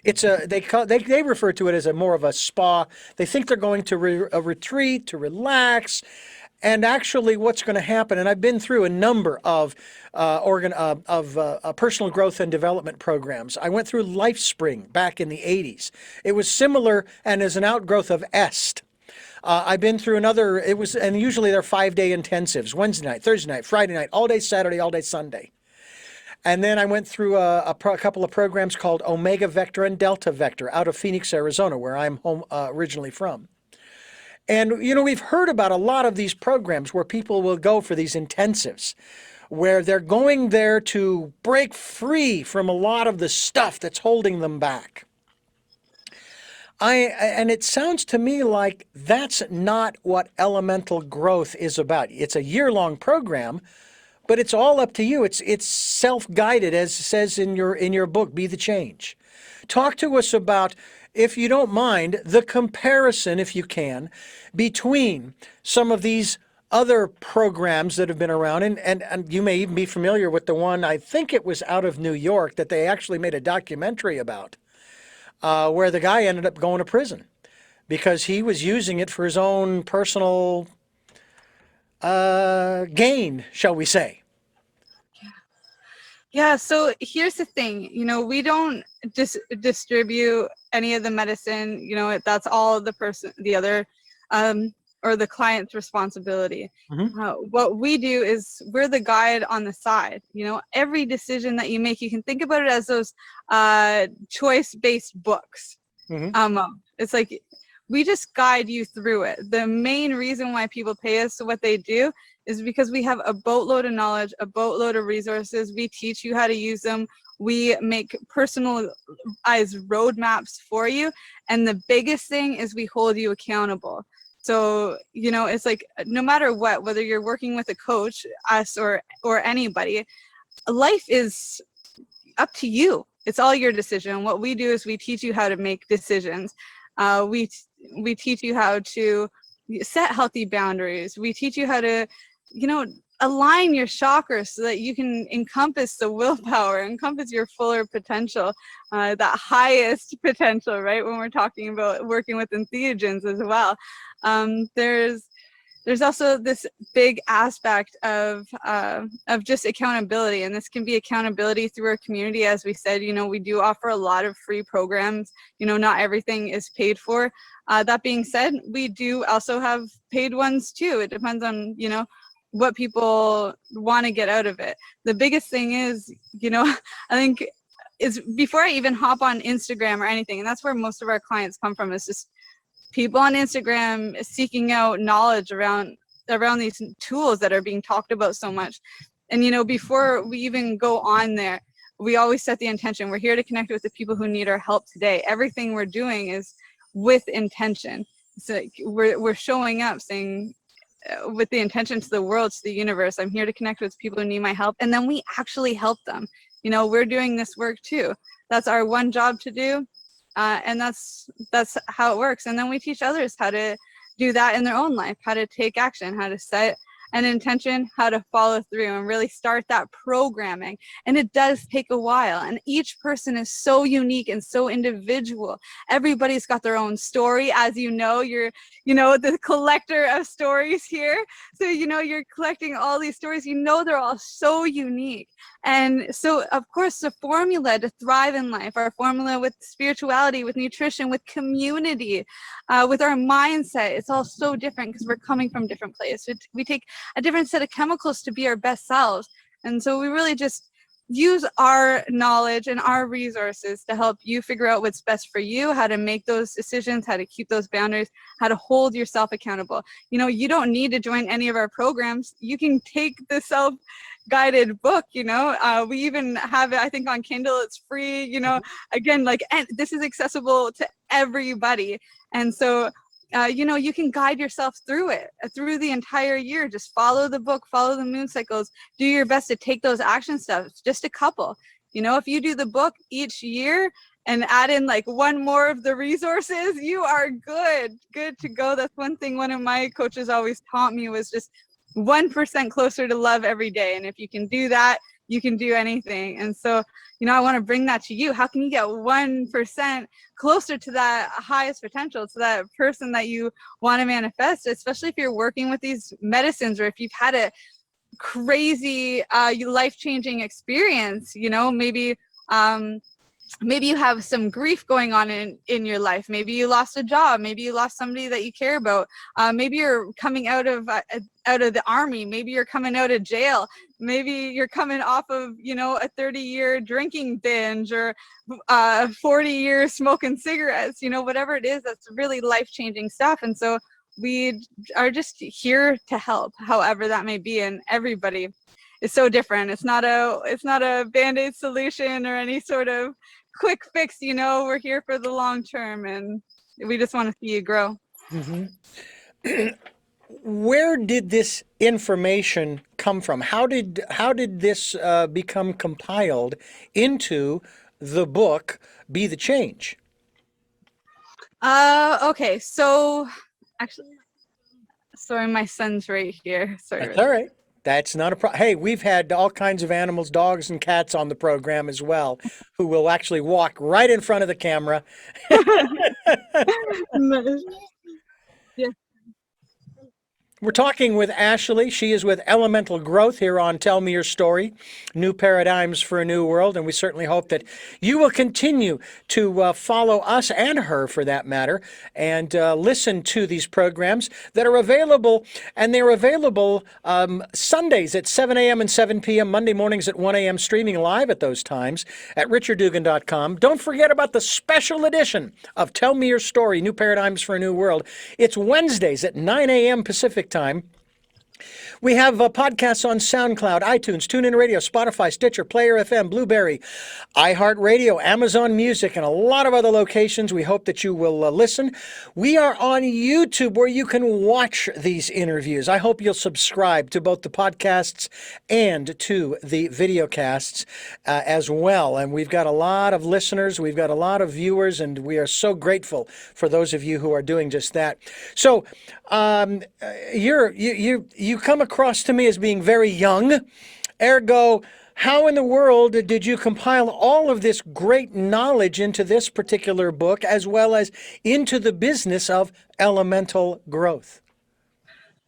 It's they refer to it as more of a spa. They think they're going to a retreat to relax, and actually, what's going to happen? And I've been through a number of personal growth and development programs. I went through LifeSpring back in the 80s. It was similar and is an outgrowth of EST. I've been through and usually they're 5-day intensives: Wednesday night, Thursday night, Friday night, all day Saturday, all day Sunday. And then I went through a couple of programs called Omega Vector and Delta Vector out of Phoenix, Arizona, where I'm originally from. And, we've heard about a lot of these programs where people will go for these intensives, where they're going there to break free from a lot of the stuff that's holding them back. And it sounds to me like that's not what elemental growth is about. It's a year-long program, but it's all up to you. It's self-guided, as it says in your book, Be the Change. Talk to us about, if you don't mind, the comparison, if you can, between some of these other programs that have been around, and you may even be familiar with the one, I think it was out of New York, that they actually made a documentary about, where the guy ended up going to prison because he was using it for his own personal gain, shall we say. Yeah, so here's the thing, we don't distribute any of the medicine, that's all the other, or the client's responsibility. What we do is we're the guide on the side. Every decision that you make, you can think about it as those choice-based books. It's like we just guide you through it. The main reason why people pay us what they do is because we have a boatload of knowledge, a boatload of resources. We teach you how to use them. We make personalized roadmaps for you. And the biggest thing is we hold you accountable. So, it's like, no matter what, whether you're working with a coach, us, or anybody, life is up to you. It's all your decision. What we do is we teach you how to make decisions. We teach you how to set healthy boundaries. We teach you how to, align your chakras so that you can encompass the willpower, encompass your fuller potential, that highest potential, right? When we're talking about working with entheogens as well. There's also this big aspect of just accountability, and this can be accountability through our community. As we said, we do offer a lot of free programs. Not everything is paid for. That being said, we do also have paid ones too. It depends on, what people want to get out of it. The biggest thing is, I think, is before I even hop on Instagram or anything, and that's where most of our clients come from, is just people on Instagram seeking out knowledge around these tools that are being talked about so much. And before we even go on there, we always set the intention. We're here to connect with the people who need our help today. Everything we're doing is with intention. So we're showing up saying, with the intention to the world, to the universe, I'm here to connect with people who need my help. And then we actually help them. We're doing this work too. That's our one job to do. And that's how it works. And then we teach others how to do that in their own life, how to take action, how to set an intention, how to follow through and really start that programming. And it does take a while. And each person is so unique and so individual. Everybody's got their own story. As you're the collector of stories here. So, you're collecting all these stories, they're all so unique. And so, of course, the formula to thrive in life, our formula with spirituality, with nutrition, with community, with our mindset, it's all so different because we're coming from different places. We take a different set of chemicals to be our best selves. And so we really just use our knowledge and our resources to help you figure out what's best for you, how to make those decisions, how to keep those boundaries, how to hold yourself accountable. You don't need to join any of our programs. You can take the self-guided book, we even have it, I think, on Kindle. It's free, again, and this is accessible to everybody. And so you can guide yourself through it, through the entire year. Just follow the book, follow the moon cycles, do your best to take those action steps, just a couple. If you do the book each year and add in one more of the resources, you are good to go. That's one thing one of my coaches always taught me, was just 1% closer to love every day. And if you can do that, you can do anything. And so, I want to bring that to you. How can you get 1% closer to that highest potential, to that person that you want to manifest, especially if you're working with these medicines, or if you've had a crazy life-changing experience, maybe maybe you have some grief going on in your life. Maybe you lost a job. Maybe you lost somebody that you care about. Maybe you're coming out of the army. Maybe you're coming out of jail. Maybe you're coming off of, you know, a 30-year drinking binge, or 40 years smoking cigarettes, you know, whatever it is, that's really life-changing stuff. And so we are just here to help, however that may be. And everybody is so different. It's not a Band-Aid solution or any sort of quick fix, you know. We're here for the long term, and we just want to see you grow. Mm-hmm. Where did this information come from? How did this become compiled into the book Be the Change? Okay, so actually, sorry, my son's right here. Sorry. That's all right. That's not a problem. Hey, we've had all kinds of animals, dogs and cats on the program as well, who will actually walk right in front of the camera. Yeah. We're talking with Ashley. She is with Elemental Growth here on Tell Me Your Story, New Paradigms for a New World. And we certainly hope that you will continue to follow us and her, for that matter, and listen to these programs that are available. And they're available Sundays at 7 a.m. and 7 p.m., Monday mornings at 1 a.m., streaming live at those times at richarddugan.com. Don't forget about the special edition of Tell Me Your Story, New Paradigms for a New World. It's Wednesdays at 9 a.m. Pacific time. We have podcasts on SoundCloud, iTunes, TuneIn Radio, Spotify, Stitcher, Player FM, Blueberry, iHeartRadio, Amazon Music, and a lot of other locations. We hope that you will listen. We are on YouTube, where you can watch these interviews. I hope you'll subscribe to both the podcasts and to the videocasts as well. And we've got a lot of listeners. We've got a lot of viewers, and we are so grateful for those of you who are doing just that. So you come across to me as being very young. Ergo, how in the world did you compile all of this great knowledge into this particular book, as well as into the business of elemental growth?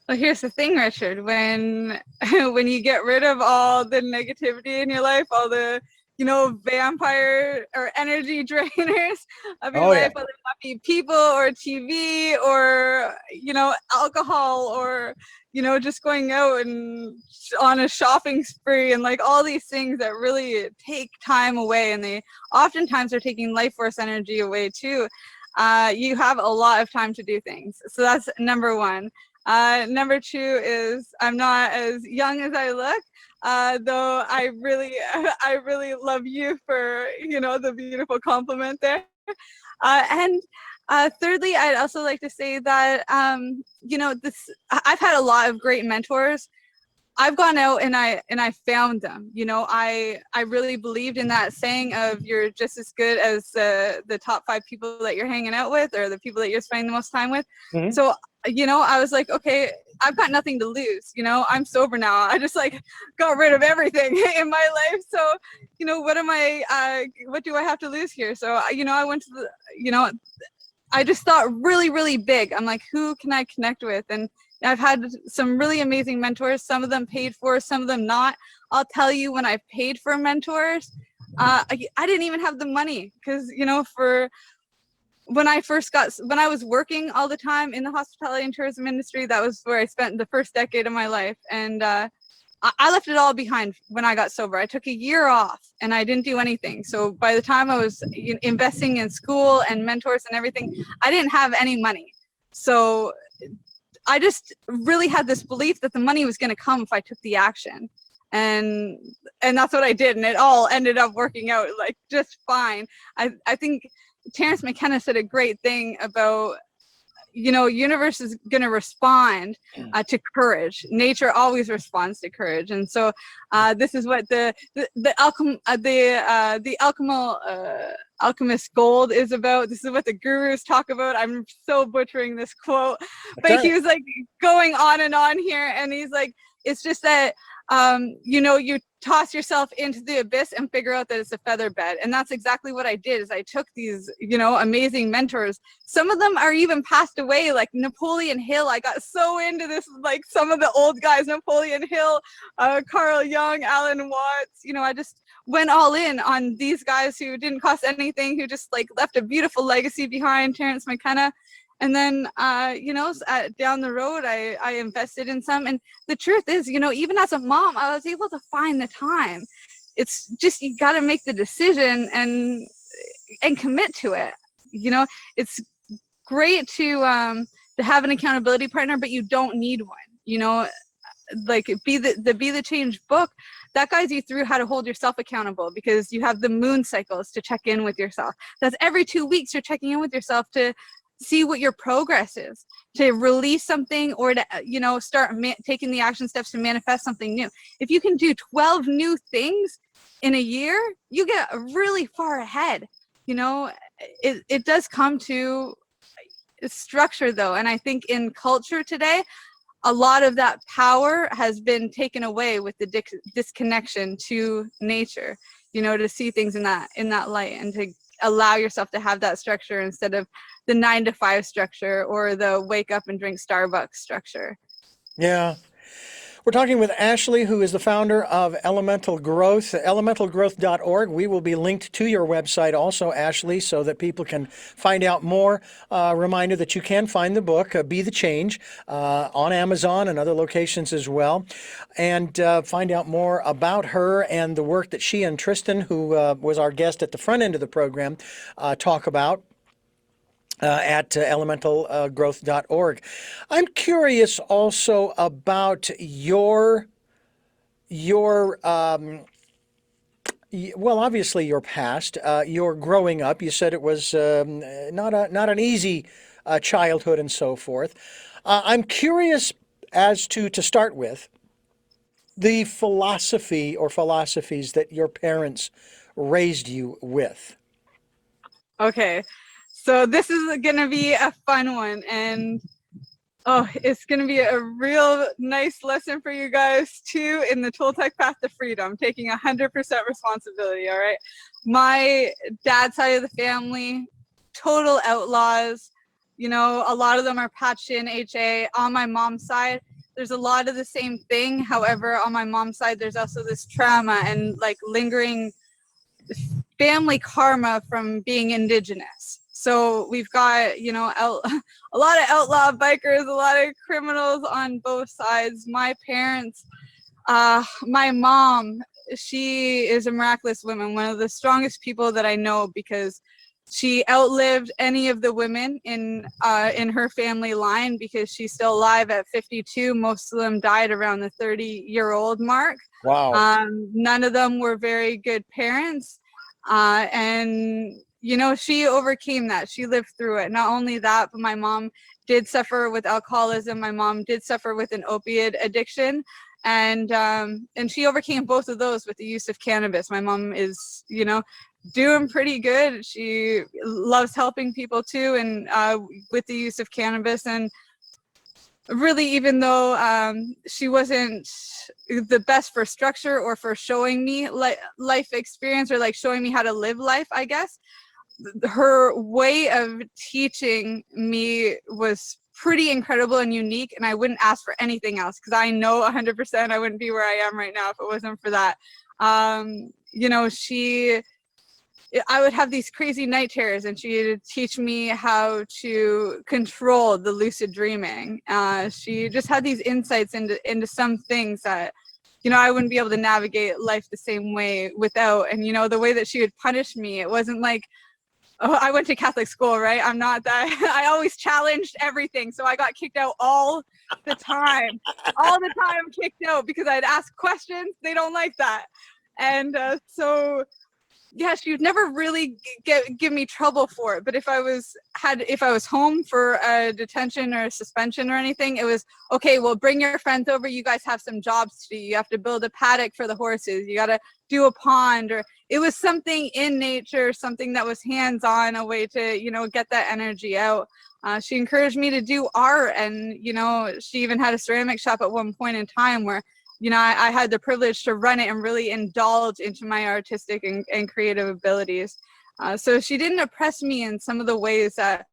Well, here's the thing, Richard. When you get rid of all the negativity in your life, all the, you know, vampire or energy drainers of your life, whether that be people or TV or, you know, alcohol, or, you know, just going out and on a shopping spree, and like all these things that really take time away, and they oftentimes are taking life force energy away too. You have a lot of time to do things. So that's number one. Number two is, I'm not as young as I look. Though I really love you for, you know, the beautiful compliment there. And thirdly, I'd also like to say that, you know, I've had a lot of great mentors. I've gone out and I found them. You know, I really believed in that saying of, you're just as good as the top 5 people that you're hanging out with, or the people that you're spending the most time with. Mm-hmm. So, you know, I was like, okay, I've got nothing to lose. You know, I'm sober now. I just like got rid of everything in my life. So, you know, what do I have to lose here? So, you know, I went to I just thought really, really big. I'm like, who can I connect with? And I've had some really amazing mentors, some of them paid for, some of them not. I'll tell you, when I paid for mentors, I didn't even have the money, because, you know, when I was working all the time in the hospitality and tourism industry, that was where I spent the first decade of my life. And I left it all behind when I got sober. I took a year off and I didn't do anything. So by the time I was investing in school and mentors and everything, I didn't have any money. So I just really had this belief that the money was going to come if I took the action. And that's what I did. And it all ended up working out like just fine. I think Terence McKenna said a great thing about, you know, universe is going to respond to courage. Nature always responds to courage. And so this is what the alchemist gold is about. This is what the gurus talk about. I'm so butchering this quote, but he was like going on and on here. And he's like, it's just that, you know, you toss yourself into the abyss and figure out that it's a feather bed. And that's exactly what I did. Is I took these, you know, amazing mentors. Some of them are even passed away, like Napoleon Hill. I got so into this, like some of the old guys, Napoleon Hill, Carl Jung, Alan Watts. You know, I just went all in on these guys who didn't cost anything, who just like left a beautiful legacy behind, Terrence McKenna. And then, down the road, I invested in some. And the truth is, even as a mom, I was able to find the time. It's just, you got to make the decision and commit to it. It's great to have an accountability partner, but you don't need one. Like Be the Change book, that guides you through how to hold yourself accountable, because you have the moon cycles to check in with yourself. That's every 2 weeks you're checking in with yourself to see what your progress is, to release something, or to start taking the action steps to manifest something new. If you can do 12 new things in a year, you get really far ahead. It does come to structure though, and I think in culture today, a lot of that power has been taken away with the disconnection to nature, to see things in that light, and to allow yourself to have that structure instead of the 9-to-5 structure or the wake up and drink Starbucks structure. Yeah. We're talking with Ashley, who is the founder of Elemental Growth, elementalgrowth.org. We will be linked to your website also, Ashley, so that people can find out more. Reminder that you can find the book, Be the Change, on Amazon and other locations as well, and find out more about her and the work that she and Tristan, who was our guest at the front end of the program, talk about. At elementalgrowth.org. I'm curious also about your obviously your past, your growing up. You said it was not an easy childhood and so forth. I'm curious as to start with, the philosophy or philosophies that your parents raised you with. Okay. So this is going to be a fun one, and it's going to be a real nice lesson for you guys too in the Toltec path to freedom, taking 100% responsibility. All right. My dad's side of the family, total outlaws. A lot of them are patched in HA. On my mom's side, there's a lot of the same thing. However, on my mom's side, there's also this trauma and like lingering family karma from being indigenous. So we've got, a lot of outlaw bikers, a lot of criminals on both sides. My parents, my mom, she is a miraculous woman, one of the strongest people that I know, because she outlived any of the women in her family line, because she's still alive at 52. Most of them died around the 30-year-old mark. Wow. None of them were very good parents. And she overcame that. She lived through it. Not only that, but my mom did suffer with alcoholism. My mom did suffer with an opiate addiction. And she overcame both of those with the use of cannabis. My mom is, doing pretty good. She loves helping people too, and with the use of cannabis. And really, even though she wasn't the best for structure or for showing me life experience, or like showing me how to live life, I guess, her way of teaching me was pretty incredible and unique, and I wouldn't ask for anything else, because I know 100% I wouldn't be where I am right now if it wasn't for that. I would have these crazy night terrors, and she would teach me how to control the lucid dreaming. She just had these insights into some things that, I wouldn't be able to navigate life the same way without. And, the way that she would punish me, it wasn't like, I went to Catholic school, right? I'm not that. I always challenged everything. So I got kicked out all the time. All the time kicked out because I'd ask questions. They don't like that. And yeah, she would never really give me trouble for it. But if I was home for a detention or a suspension or anything, it was, okay, well, bring your friends over. You guys have some jobs to do. You have to build a paddock for the horses. You got to do a pond. Or it was something in nature, something that was hands-on, a way to, get that energy out. She encouraged me to do art. And, she even had a ceramic shop at one point in time where, I had the privilege to run it and really indulge into my artistic and creative abilities. So she didn't oppress me in some of the ways that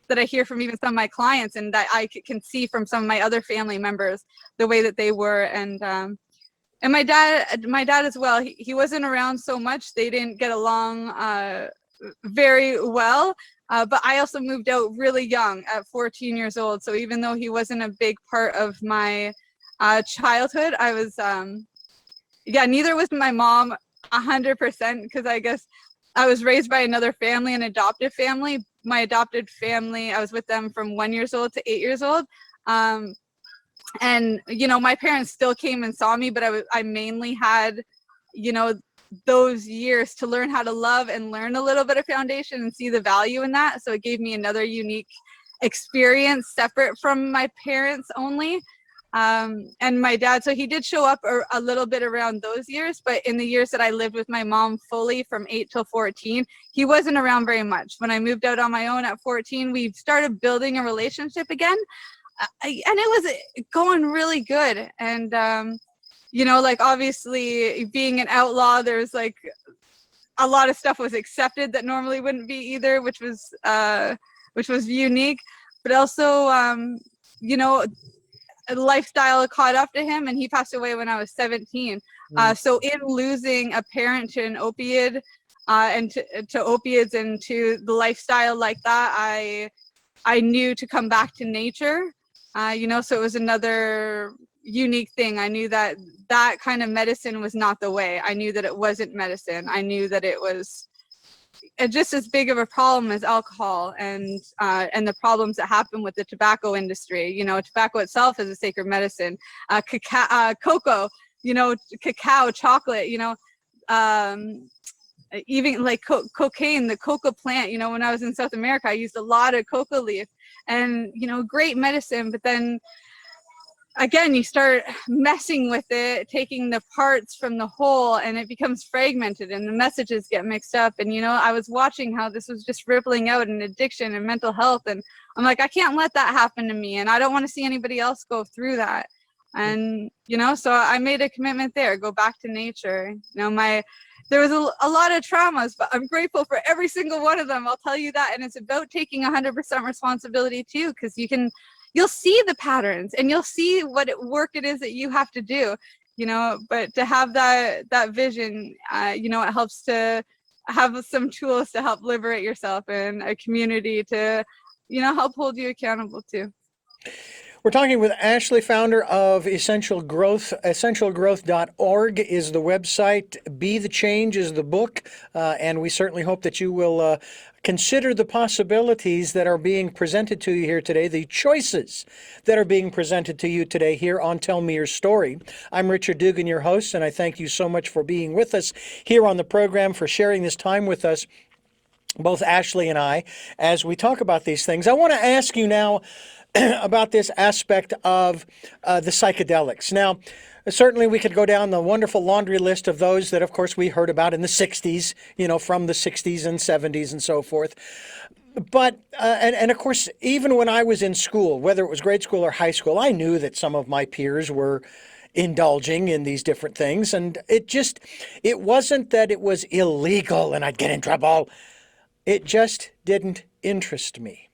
I hear from even some of my clients, and that I can see from some of my other family members, the way that they were. And And my dad as well, he wasn't around so much. They didn't get along very well. But I also moved out really young at 14 years old. So even though he wasn't a big part of my childhood, I was, neither was my mom 100%, because I guess I was raised by another family, an adoptive family. My adopted family, I was with them from 1 year old to 8 years old. And, my parents still came and saw me, but I mainly had, those years to learn how to love and learn a little bit of foundation and see the value in that. So it gave me another unique experience separate from my parents only. And my dad, so he did show up a little bit around those years, but in the years that I lived with my mom fully from 8 till 14, he wasn't around very much. When I moved out on my own at 14, we started building a relationship again. And it was going really good. And, like obviously being an outlaw, there's like a lot of stuff was accepted that normally wouldn't be either, which was unique, but also, lifestyle caught up to him, and he passed away when I was 17. So in losing a parent to an opiate, and to opiates and to the lifestyle like that, I knew to come back to nature. So it was another unique thing. I knew that kind of medicine was not the way. I knew that it wasn't medicine. I knew that it was just as big of a problem as alcohol and the problems that happen with the tobacco industry. Tobacco itself is a sacred medicine. Cocoa, cacao, chocolate, even like cocaine, the coca plant. When I was in South America, I used a lot of coca leaf, and great medicine. But then again, you start messing with it, taking the parts from the whole, and it becomes fragmented and the messages get mixed up. And I was watching how this was just rippling out in addiction and mental health, and I'm like, I can't let that happen to me, and I don't want to see anybody else go through that. And so I made a commitment there, go back to nature. There was a lot of traumas, but I'm grateful for every single one of them. I'll tell you that. And it's about taking 100% responsibility too, because you'll see the patterns and you'll see what work it is that you have to do, but to have that vision, it helps to have some tools to help liberate yourself and a community to, help hold you accountable too. We're talking with Ashley, founder of Essential Growth. Essentialgrowth.org is the website. Be the Change is the book. And we certainly hope that you will consider the possibilities that are being presented to you here today, the choices that are being presented to you today here on Tell Me Your Story. I'm Richard Dugan, your host, and I thank you so much for being with us here on the program, for sharing this time with us, both Ashley and I, as we talk about these things. I want to ask you now about this aspect of the psychedelics. Now, certainly we could go down the wonderful laundry list of those that, of course, we heard about in the 60s, from the 60s and 70s and so forth. But, and of course, even when I was in school, whether it was grade school or high school, I knew that some of my peers were indulging in these different things. And it wasn't that it was illegal and I'd get in trouble. It just didn't interest me.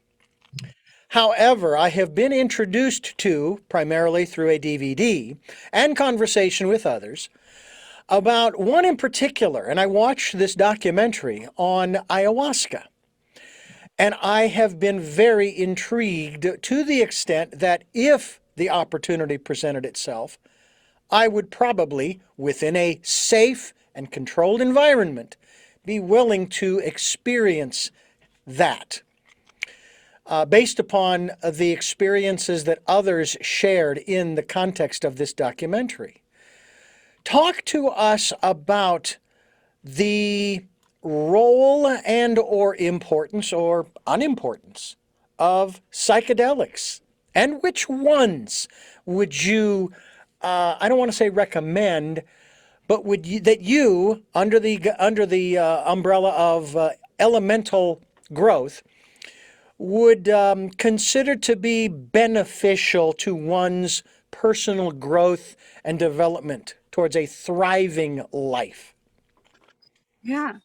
However, I have been introduced to, primarily through a DVD and conversation with others, about one in particular, and I watched this documentary on ayahuasca. And I have been very intrigued to the extent that if the opportunity presented itself, I would probably, within a safe and controlled environment, be willing to experience that. Based upon the experiences that others shared in the context of this documentary. Talk to us about the role and or importance or unimportance of psychedelics, and which ones would you, I don't want to say recommend, but would you, that you, under the umbrella of elemental growth, would consider to be beneficial to one's personal growth and development towards a thriving life? Yeah.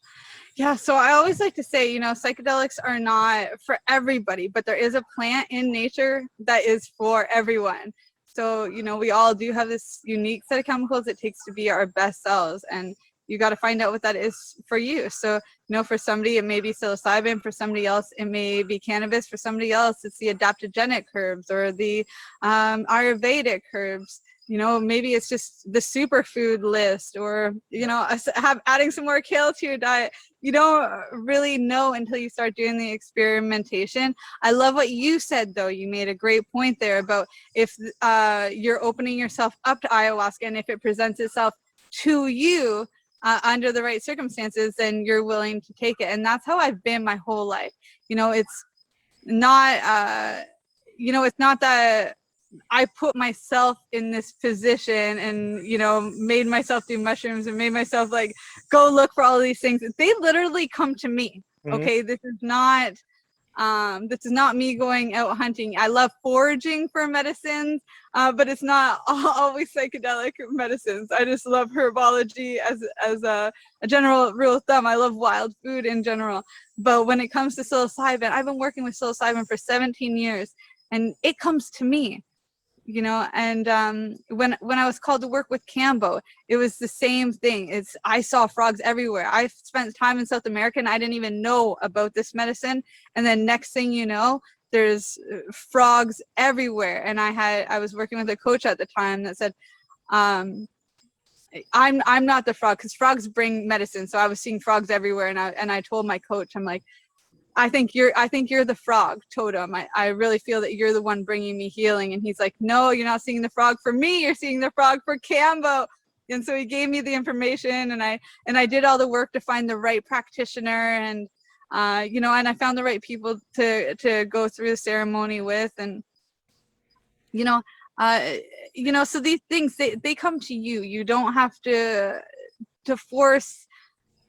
So I always like to say, psychedelics are not for everybody, but there is a plant in nature that is for everyone. So, you know, we all do have this unique set of chemicals it takes to be our best selves. And you got to find out what that is for you. So, you know, for somebody, it may be psilocybin. For somebody else, it may be cannabis. For somebody else, it's the adaptogenic herbs or the Ayurvedic herbs. You know, maybe it's just the superfood list, or, you know, adding some more kale to your diet. You don't really know until you start doing the experimentation. I love what you said, though. You made a great point there about if you're opening yourself up to ayahuasca, and if it presents itself to you under the right circumstances, then you're willing to take it. And that's how I've been my whole life. You know, it's not, you know, it's not that I put myself in this position and, you know, made myself do mushrooms and made myself like go look for all these things. They literally come to me. Okay. This is not me going out hunting. I love foraging for medicines, but it's not always psychedelic medicines. I just love herbology as a general rule of thumb. I love wild food in general. But when it comes to psilocybin, I've been working with psilocybin for 17 years and it comes to me. You know, and when I was called to work with Cambo, it was the same thing. I saw frogs everywhere. I spent time in South America and I didn't even know about this medicine. And then next thing you know, there's frogs everywhere. And I was working with a coach at the time that said, I'm not the frog, because frogs bring medicine. So I was seeing frogs everywhere, and I told my coach, I'm like, I think you're the frog totem. I really feel that you're the one bringing me healing. And he's like, no, you're not seeing the frog for me. You're seeing the frog for Cambo. And so he gave me the information, and I did all the work to find the right practitioner, and you know, and I found the right people to go through the ceremony with, and you know, so these things they come to you. You don't have to force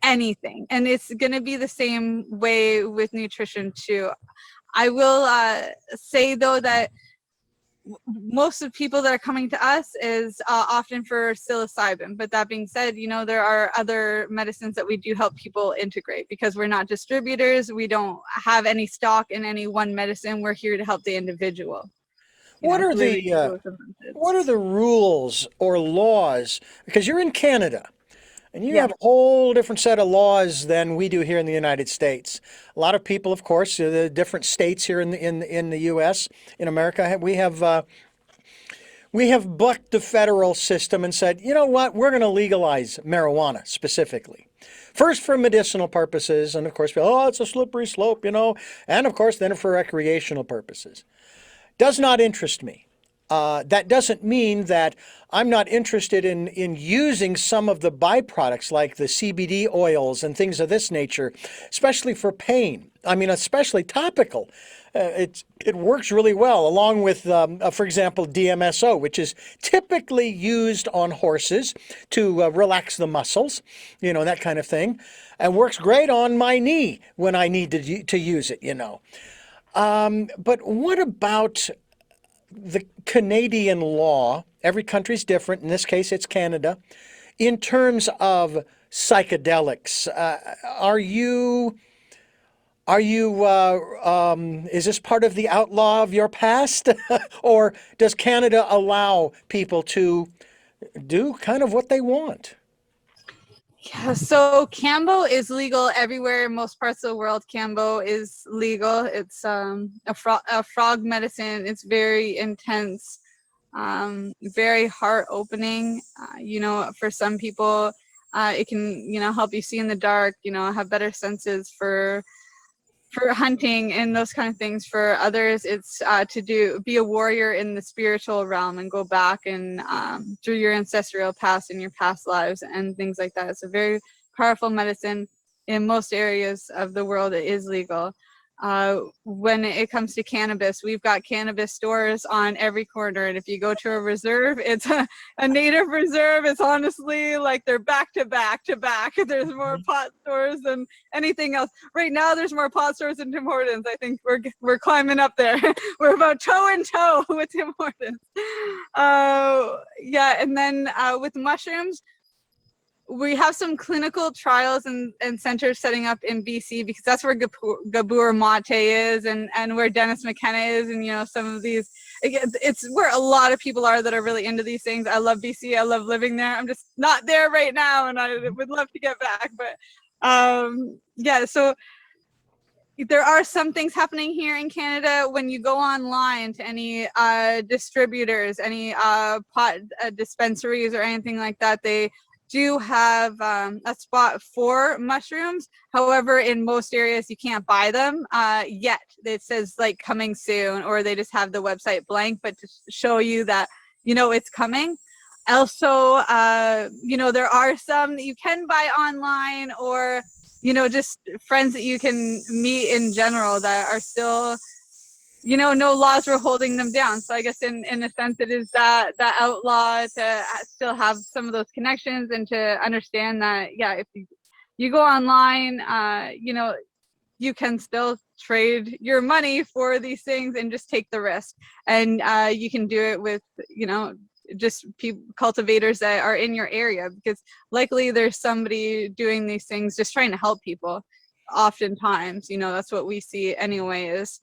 anything, and it's going to be the same way with nutrition too. I will say though that most of the people that are coming to us is often for psilocybin, but that being said, you know, there are other medicines that we do help people integrate, because we're not distributors. We don't have any stock in any one medicine. We're here to help the individual. What are the rules or laws? Because you're in Canada. And you have a whole different set of laws than we do here in the United States. A lot of people, of course, the different states here in the U.S., in America, we have bucked the federal system and said, you know what, we're going to legalize marijuana specifically. First for medicinal purposes, and of course, it's a slippery slope, you know, and of course, then for recreational purposes. Does not interest me. That doesn't mean that I'm not interested in using some of the byproducts like the CBD oils and things of this nature, especially for pain. I mean, especially topical. It works really well, along with, for example, DMSO, which is typically used on horses to relax the muscles, you know, that kind of thing, and works great on my knee when I need to use it, you know. But what about the Canadian law? Every country's different. In this case, it's Canada. In terms of psychedelics, is this part of the outlaw of your past? Or does Canada allow people to do kind of what they want? Yeah, so Cambo is legal everywhere in most parts of the world. Cambo is legal. It's a frog medicine. It's very intense, very heart opening. You know, for some people, it can, you know, help you see in the dark, you know, have better senses for hunting and those kind of things. For others, it's to be a warrior in the spiritual realm and go back and through your ancestral past and your past lives and things like that. It's a very powerful medicine. In most areas of the world, it is legal. When it comes to cannabis, we've got cannabis stores on every corner. And if you go to a reserve, it's a native reserve. It's honestly like they're back to back to back. There's more pot stores than anything else. Right now, there's more pot stores than Tim Hortons. I think we're climbing up there. We're about toe in toe with Tim Hortons. Yeah, and then with mushrooms, we have some clinical trials and centers setting up in BC, because that's where Gabor Mate is and where Dennis McKenna is, and, you know, some of these it's where a lot of people are that are really into these things. I love BC. I love living there. I'm just not there right now, and I would love to get back. But yeah, so there are some things happening here in Canada. When you go online to any distributors, any pot dispensaries or anything like that, they do have a spot for mushrooms. However, in most areas you can't buy them yet. It says like coming soon, or they just have the website blank, but to show you that, you know, it's coming. Also, you know, there are some that you can buy online, or, you know, just friends that you can meet in general that are still, you know, no laws were holding them down. So I guess in a sense it is that outlaw to still have some of those connections, and to understand that, yeah, if you go online, you know, you can still trade your money for these things and just take the risk. And you can do it with, you know, just cultivators that are in your area, because likely there's somebody doing these things just trying to help people. Oftentimes, you know, that's what we see anyway, is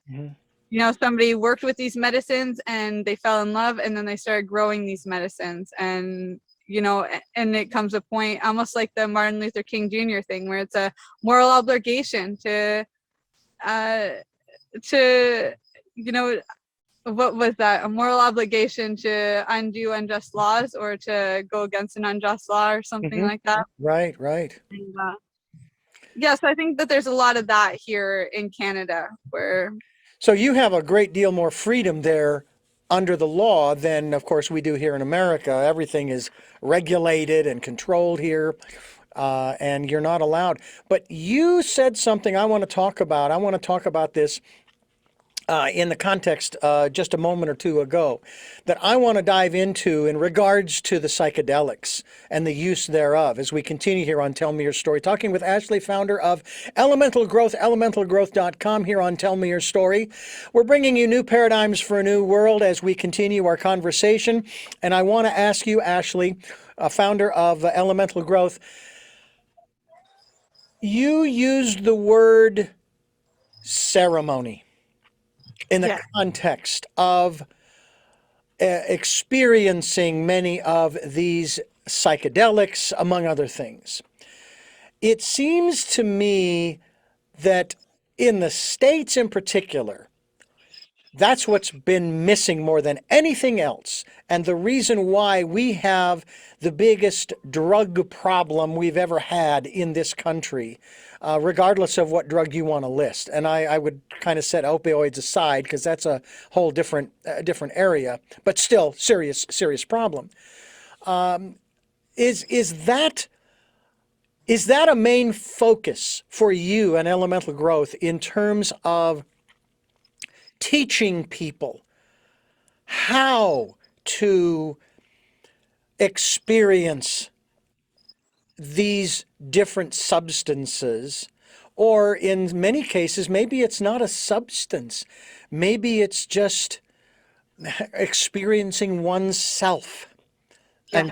you know, somebody worked with these medicines and they fell in love, and then they started growing these medicines, and you know, and it comes a point almost like the Martin Luther King Jr. thing, where it's a moral obligation to you know, what was that, a moral obligation to undo unjust laws, or to go against an unjust law, or something like that. Right. And, yeah, so I think that there's a lot of that here in Canada, where So you have a great deal more freedom there under the law than, of course, we do here in America. Everything is regulated and controlled here, and you're not allowed. But you said something I want to talk about. I want to talk about this in the context just a moment or two ago, that I want to dive into in regards to the psychedelics and the use thereof, as we continue here on Tell Me Your Story, talking with Ashley, founder of Elemental Growth, elementalgrowth.com, here on Tell Me Your Story. We're bringing you new paradigms for a new world as we continue our conversation. And I want to ask you, Ashley, founder of Elemental Growth, you used the word ceremony in the context of experiencing many of these psychedelics, among other things. It seems to me that in the States in particular, that's what's been missing more than anything else. And the reason why we have the biggest drug problem we've ever had in this country, regardless of what drug you want to list. And I would kind of set opioids aside, because that's a whole different area, but still serious problem. Is that a main focus for you and Elemental Growth in terms of teaching people how to experience these different substances? Or in many cases, maybe it's not a substance. Maybe it's just experiencing oneself and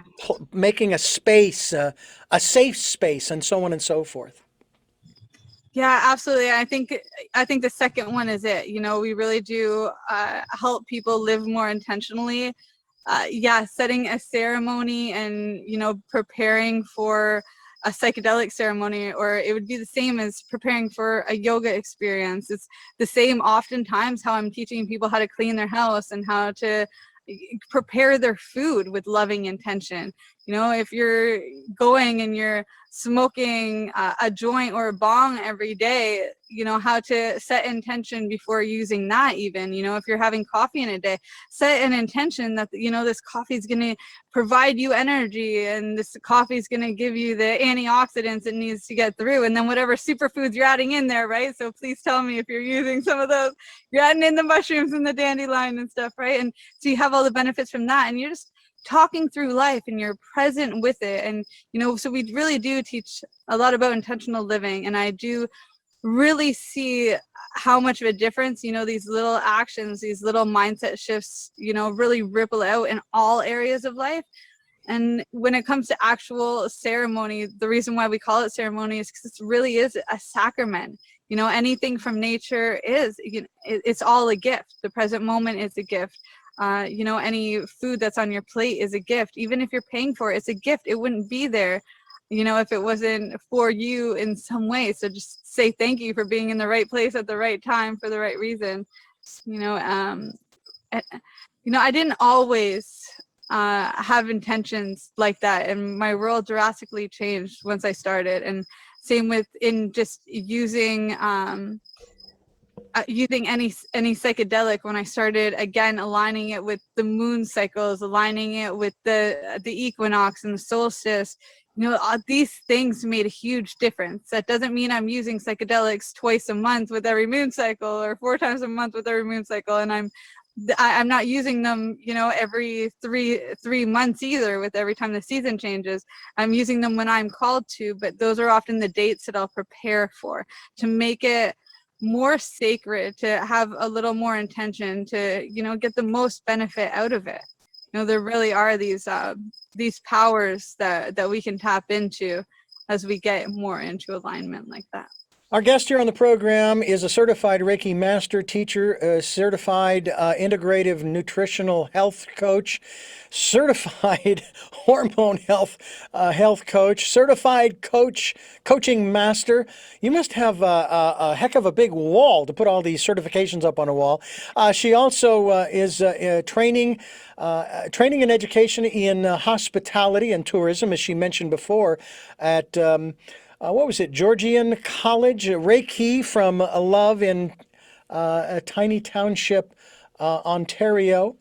making a space, a safe space, and so on and so forth. Yeah, absolutely. I think the second one is it. You know, we really do help people live more intentionally. Setting a ceremony and, you know, preparing for a psychedelic ceremony, or it would be the same as preparing for a yoga experience. It's the same oftentimes how I'm teaching people how to clean their house and how to prepare their food with loving intention. You know, if you're going and you're smoking a joint or a bong every day, you know, how to set intention before using that. Even, you know, if you're having coffee in a day, set an intention that, you know, this coffee is going to provide you energy, and this coffee is going to give you the antioxidants it needs to get through, and then whatever superfoods you're adding in there, right? So please tell me if you're using some of those. You're adding in the mushrooms and the dandelion and stuff, right? And so you have all the benefits from that, and you're just talking through life and you're present with it. And, you know, so we really do teach a lot about intentional living, and I do really see how much of a difference, you know, these little actions, these little mindset shifts, you know, really ripple out in all areas of life. And when it comes to actual ceremony, the reason why we call it ceremony is because it really is a sacrament. You know, anything from nature is, you know, it's all a gift. The present moment is a gift. Any food that's on your plate is a gift. Even if you're paying for it, it's a gift. It wouldn't be there, if it wasn't for you in some way. So just say thank you for being in the right place at the right time for the right reason. I didn't always have intentions like that, and my world drastically changed once I started. And same with in just using any psychedelic. When I started again aligning it with the moon cycles, aligning it with the equinox and the solstice, these things made a huge difference. That doesn't mean I'm using psychedelics twice a month with every moon cycle, or 4 times a month with every moon cycle, and I'm not using them every three months either, with every time the season changes. I'm using them when I'm called to, but those are often the dates that I'll prepare for, to make it more sacred, to have a little more intention, to get the most benefit out of it. There really are these powers that we can tap into as we get more into alignment like that. Our guest here on the program is a certified Reiki master teacher, a certified integrative nutritional health coach, certified hormone health coach, certified coaching master. You must have a heck of a big wall to put all these certifications up on a wall. She also is training and education in hospitality and tourism, as she mentioned before, at what was it, Georgian College, Reiki from Love in a tiny township, Ontario,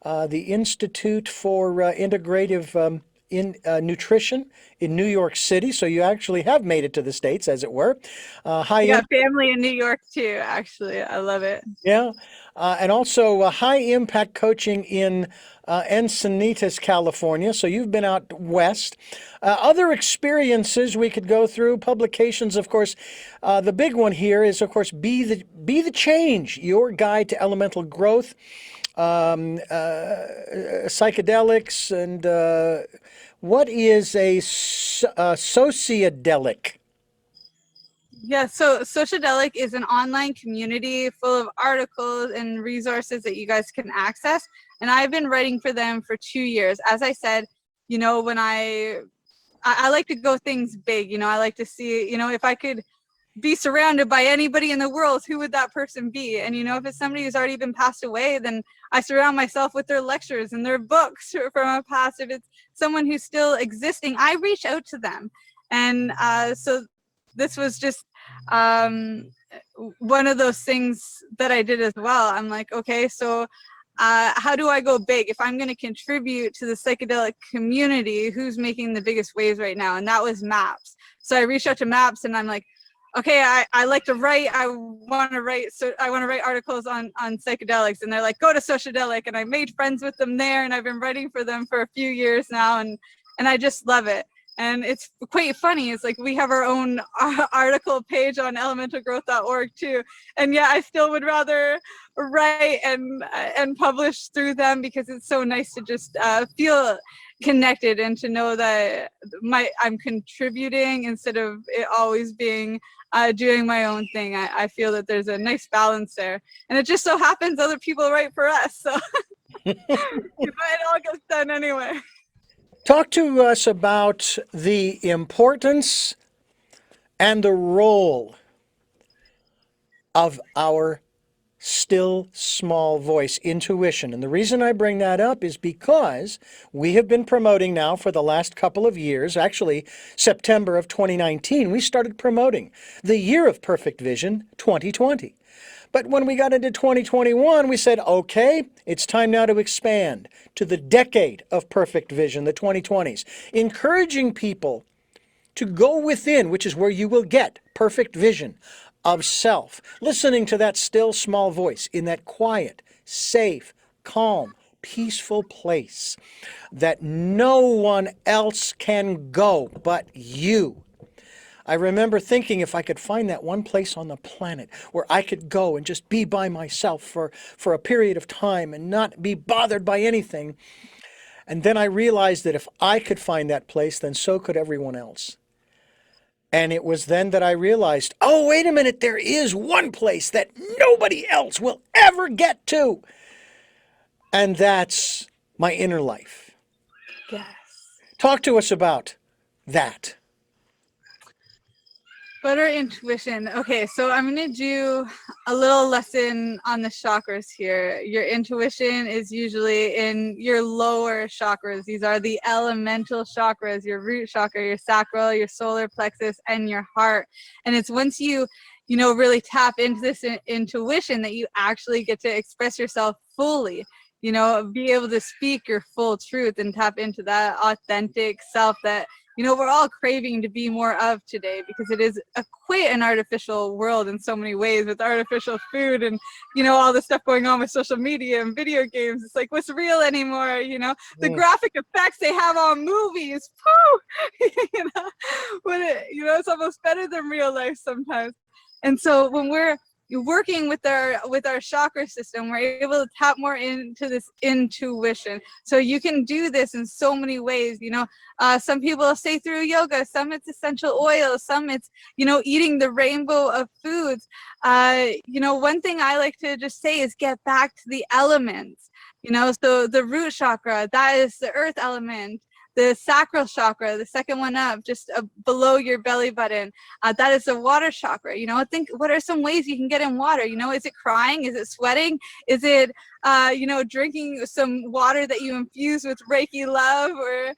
the Institute for Integrative Nutrition in New York City. So you actually have made it to the States, as it were. I got family in New York too, actually. I love it. Yeah. And also high impact coaching in Encinitas, California. So you've been out west. Other experiences we could go through, publications, of course. The big one here is, of course, Be the Change, Your Guide to Elemental Growth, psychedelics, and what is a sociodelic? Yeah, so Sociadelic is an online community full of articles and resources that you guys can access. And I've been writing for them for 2 years. As I said, when I like to go things big, I like to see, if I could be surrounded by anybody in the world, who would that person be? And, if it's somebody who's already been passed away, then I surround myself with their lectures and their books from a past. If it's someone who's still existing, I reach out to them. And so this was just one of those things that I did as well. I'm like, okay, so how do I go big? If I'm going to contribute to the psychedelic community, who's making the biggest waves right now? And that was MAPS. So I reached out to MAPS, and I'm like, okay, I like to write. I want to write articles on psychedelics. And they're like, go to Sociadelic. And I made friends with them there, and I've been writing for them for a few years now, and I just love it. And it's quite funny. It's like we have our own article page on elementalgrowth.org too. And yeah, I still would rather write and publish through them, because it's so nice to just feel connected and to know that I'm contributing instead of it always being doing my own thing. I feel that there's a nice balance there. And it just so happens other people write for us. So it all gets done anyway. Talk to us about the importance and the role of our still small voice, intuition. And the reason I bring that up is because we have been promoting now for the last couple of years, actually September of 2019, we started promoting the Year of Perfect Vision 2020. But when we got into 2021, we said, okay, it's time now to expand to the decade of perfect vision, the 2020s, encouraging people to go within, which is where you will get perfect vision of self, listening to that still small voice in that quiet, safe, calm, peaceful place that no one else can go but you. I remember thinking if I could find that one place on the planet where I could go and just be by myself for a period of time and not be bothered by anything. And then I realized that if I could find that place, then so could everyone else. And it was then that I realized, oh, wait a minute, there is one place that nobody else will ever get to. And that's my inner life. Yes. Talk to us about that. But our intuition. Okay, so I'm going to do a little lesson on the chakras here. Your intuition is usually in your lower chakras. These are the elemental chakras, your root chakra, your sacral, your solar plexus, and your heart. And it's once you really tap into this intuition that you actually get to express yourself fully. Be able to speak your full truth and tap into that authentic self that we're all craving to be more of today, because it is quite an artificial world in so many ways, with artificial food and all the stuff going on with social media and video games. It's like, what's real anymore? The graphic effects they have on movies, pooh, it's almost better than real life sometimes. And so when we're working with our chakra system, we're able to tap more into this intuition. So you can do this in so many ways. Some people say through yoga, some it's essential oils, some it's eating the rainbow of foods. One thing I like to just say is get back to the elements. So the root chakra, that is the earth element. The sacral chakra, the second one up, just below your belly button, that is the water chakra. Think, what are some ways you can get in water? Is it crying? Is it sweating? Is it, drinking some water that you infuse with Reiki love? Or,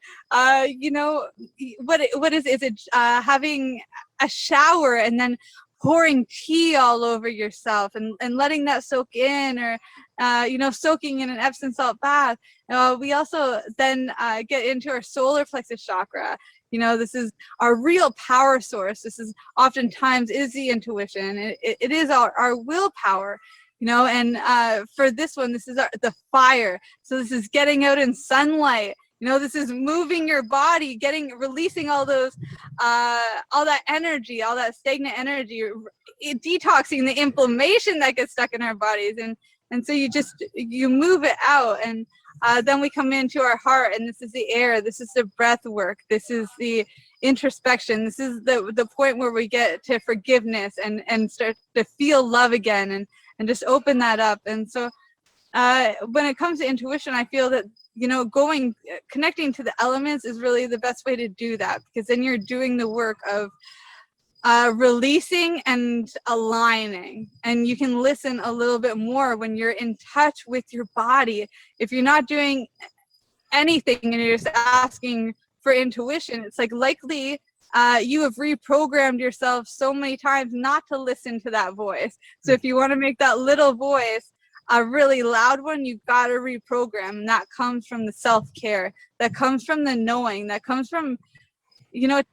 what is it having a shower and then pouring tea all over yourself and letting that soak in, or soaking in an Epsom salt bath. We also then get into our solar plexus chakra. This is our real power source. This is oftentimes is the intuition. It is our willpower. And for this one, this is the fire. So this is getting out in sunlight. This is moving your body, releasing all those, all that energy, all that stagnant energy, detoxing the inflammation that gets stuck in our bodies. And so you move it out. And then we come into our heart, and this is the air. This is the breath work. This is the introspection. This is the point where we get to forgiveness and start to feel love again, and just open that up. And so when it comes to intuition, I feel that connecting to the elements is really the best way to do that, because then you're doing the work of releasing and aligning, and you can listen a little bit more when you're in touch with your body. If you're not doing anything and you're just asking for intuition, it's likely you have reprogrammed yourself so many times not to listen to that voice. So if you want to make that little voice a really loud one, you've got to reprogram. And that comes from the self-care, that comes from the knowing, that comes from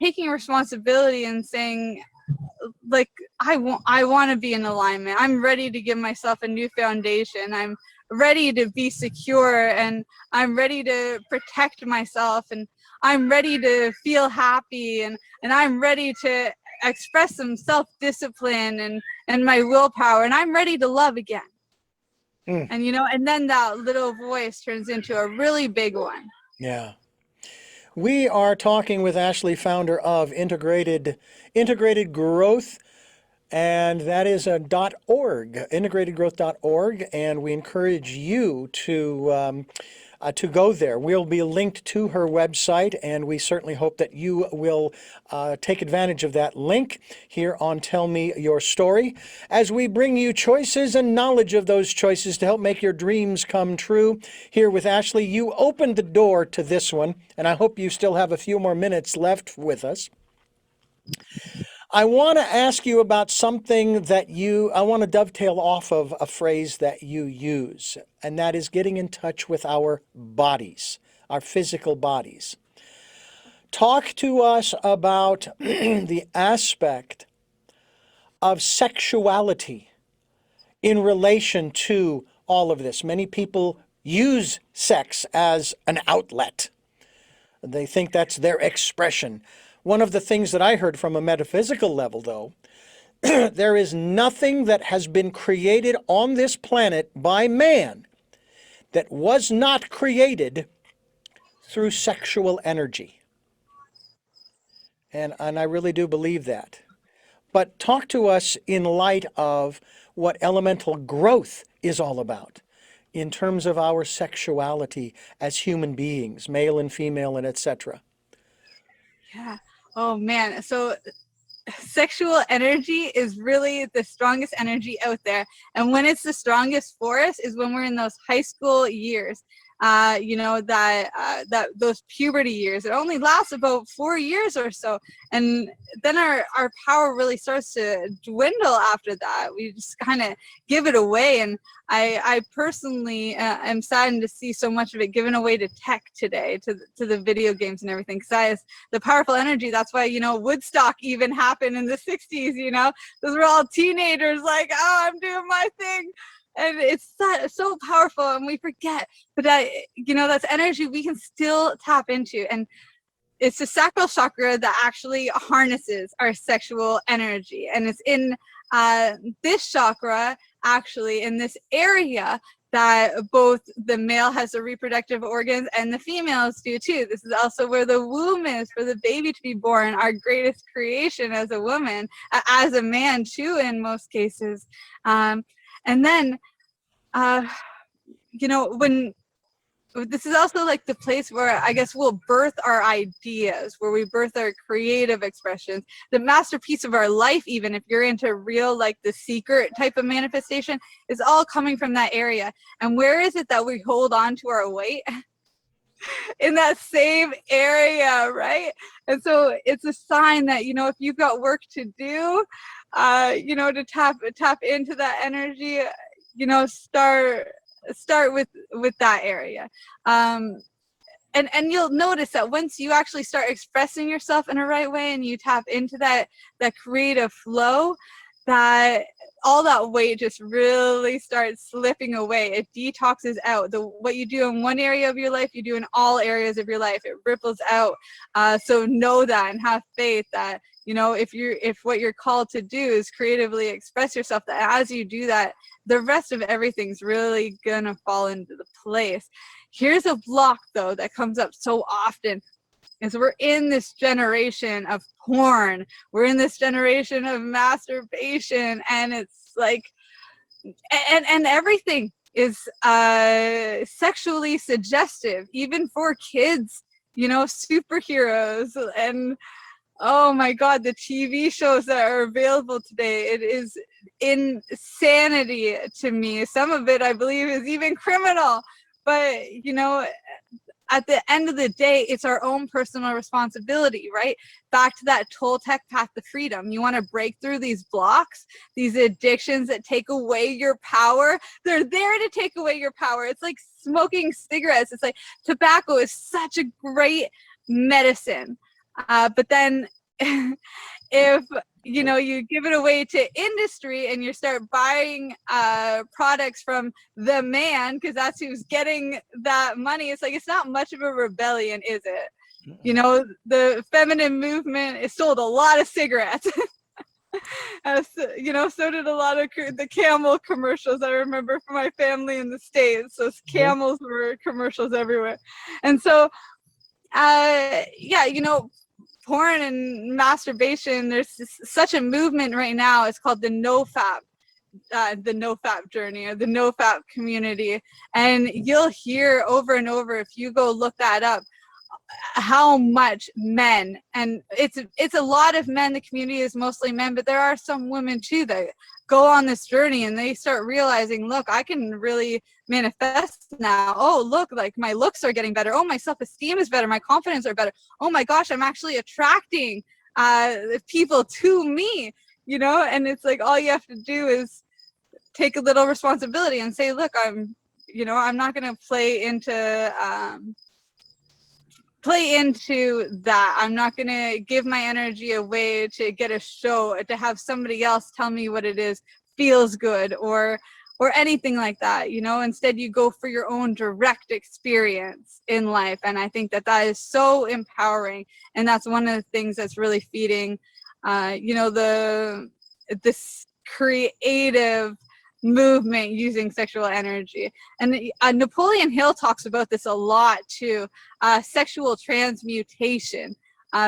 taking responsibility and saying, I want to be in alignment. I'm ready to give myself a new foundation. I'm ready to be secure, and I'm ready to protect myself, and I'm ready to feel happy, and I'm ready to express some self-discipline and my willpower, and I'm ready to love again. And and then that little voice turns into a really big one. Yeah. We are talking with Ashley, founder of Integrated Growth, and that is a .org, integratedgrowth.org, and we encourage you to go there. We'll be linked to her website, and we certainly hope that you will take advantage of that link here on Tell Me Your Story, as we bring you choices and knowledge of those choices to help make your dreams come true. Here with Ashley, you opened the door to this one, and I hope you still have a few more minutes left with us. I want to ask you about something that I want to dovetail off of a phrase that you use, and that is getting in touch with our bodies, our physical bodies. Talk to us about the aspect of sexuality in relation to all of this. Many people use sex as an outlet. They think that's their expression. One of the things that I heard from a metaphysical level, though, there is nothing that has been created on this planet by man that was not created through sexual energy. And I really do believe that. But talk to us in light of what elemental growth is all about. in terms of our sexuality as human beings, male and female and etc.? Yeah. Oh man. So sexual energy is really the strongest energy out there, and when it's the strongest for us is when we're in those high school years, that those puberty years. It only lasts about 4 years or so, and then our power really starts to dwindle after that. We just kind of give it away, and I personally am saddened to see so much of it given away to tech today, to the video games and everything, because the powerful energy. That's why, Woodstock even happened in the 60s. Those were all teenagers like, oh, I'm doing my thing, and it's so powerful, and we forget. But that's energy we can still tap into, and it's the sacral chakra that actually harnesses our sexual energy, and it's in this chakra, actually in this area, that both the male has the reproductive organs and the females do too. This is also where the womb is for the baby to be born, our greatest creation as a woman, as a man too in most cases. And then, when this is also like the place where I guess we'll birth our ideas, where we birth our creative expressions, the masterpiece of our life. Even if you're into real, like the secret type of manifestation, is all coming from that area. And where is it that we hold on to our weight? In that same area, right? And so it's a sign that, if you've got work to do, to tap into that energy, start with that area. And you'll notice that once you actually start expressing yourself in a right way, and you tap into that creative flow, that all that weight just really starts slipping away. It detoxes out. What you do in one area of your life, you do in all areas of your life. It ripples out. So know that, and have faith that, if what you're called to do is creatively express yourself, that as you do that, the rest of everything's really gonna fall into the place. Here's a block though that comes up so often, is we're in this generation of porn, we're in this generation of masturbation, and it's like, and everything is sexually suggestive, even for kids, superheroes, and oh my God, the TV shows that are available today, it is insanity to me. Some of it, I believe, is even criminal. But, at the end of the day, it's our own personal responsibility, right? Back to that Toltec path to freedom. You want to break through these blocks, these addictions that take away your power. They're there to take away your power. It's like smoking cigarettes. It's like tobacco is such a great medicine. But then if you give it away to industry, and you start buying products from the man, because that's who's getting that money, it's like, it's not much of a rebellion, is it? The feminine movement, it sold a lot of cigarettes. So did a lot of the Camel commercials. I remember from my family in the States, those Camels were commercials everywhere. And so porn and masturbation, there's such a movement right now. It's called the Nofap Journey, or the Nofap community. And you'll hear over and over, if you go look that up, how much men, and it's a lot of men, the community is mostly men, but there are some women too that go on this journey, and they start realizing, look, I can really manifest now. Oh, look, like my looks are getting better. Oh, my self-esteem is better. My confidence are better. Oh my gosh, I'm actually attracting people to me, and it's like, all you have to do is take a little responsibility and say, look, I'm not going to play into that. I'm not going to give my energy away to get a show, to have somebody else tell me what it is feels good, or anything like that. Instead, you go for your own direct experience in life. And I think that is so empowering. And that's one of the things that's really feeding, this creative movement using sexual energy. And Napoleon Hill talks about this a lot too, sexual transmutation.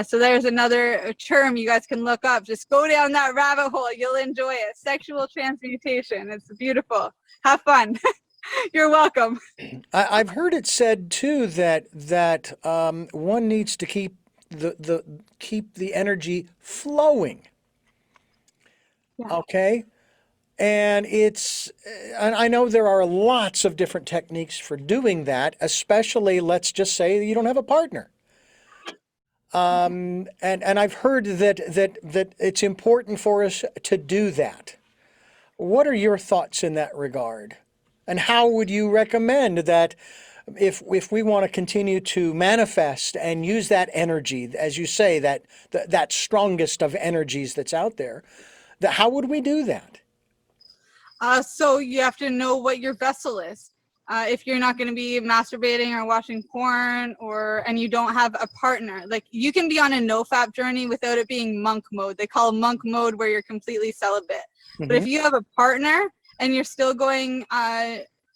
So there's another term you guys can look up. Just go down that rabbit hole. You'll enjoy it. Sexual transmutation. It's beautiful. Have fun. You're welcome. I've heard it said too that one needs to keep the energy flowing. Yeah. Okay, and and I know there are lots of different techniques for doing that. Especially, let's just say you don't have a partner. And I've heard that it's important for us to do that. What are your thoughts in that regard? And how would you recommend that if we want to continue to manifest and use that energy, as you say, that strongest of energies that's out there, that how would we do that? So you have to know what your vessel is. If you're not going to be masturbating or watching porn, and you don't have a partner, like you can be on a Nofap journey without it being monk mode. They call it monk mode where you're completely celibate. But if you have a partner and you're still going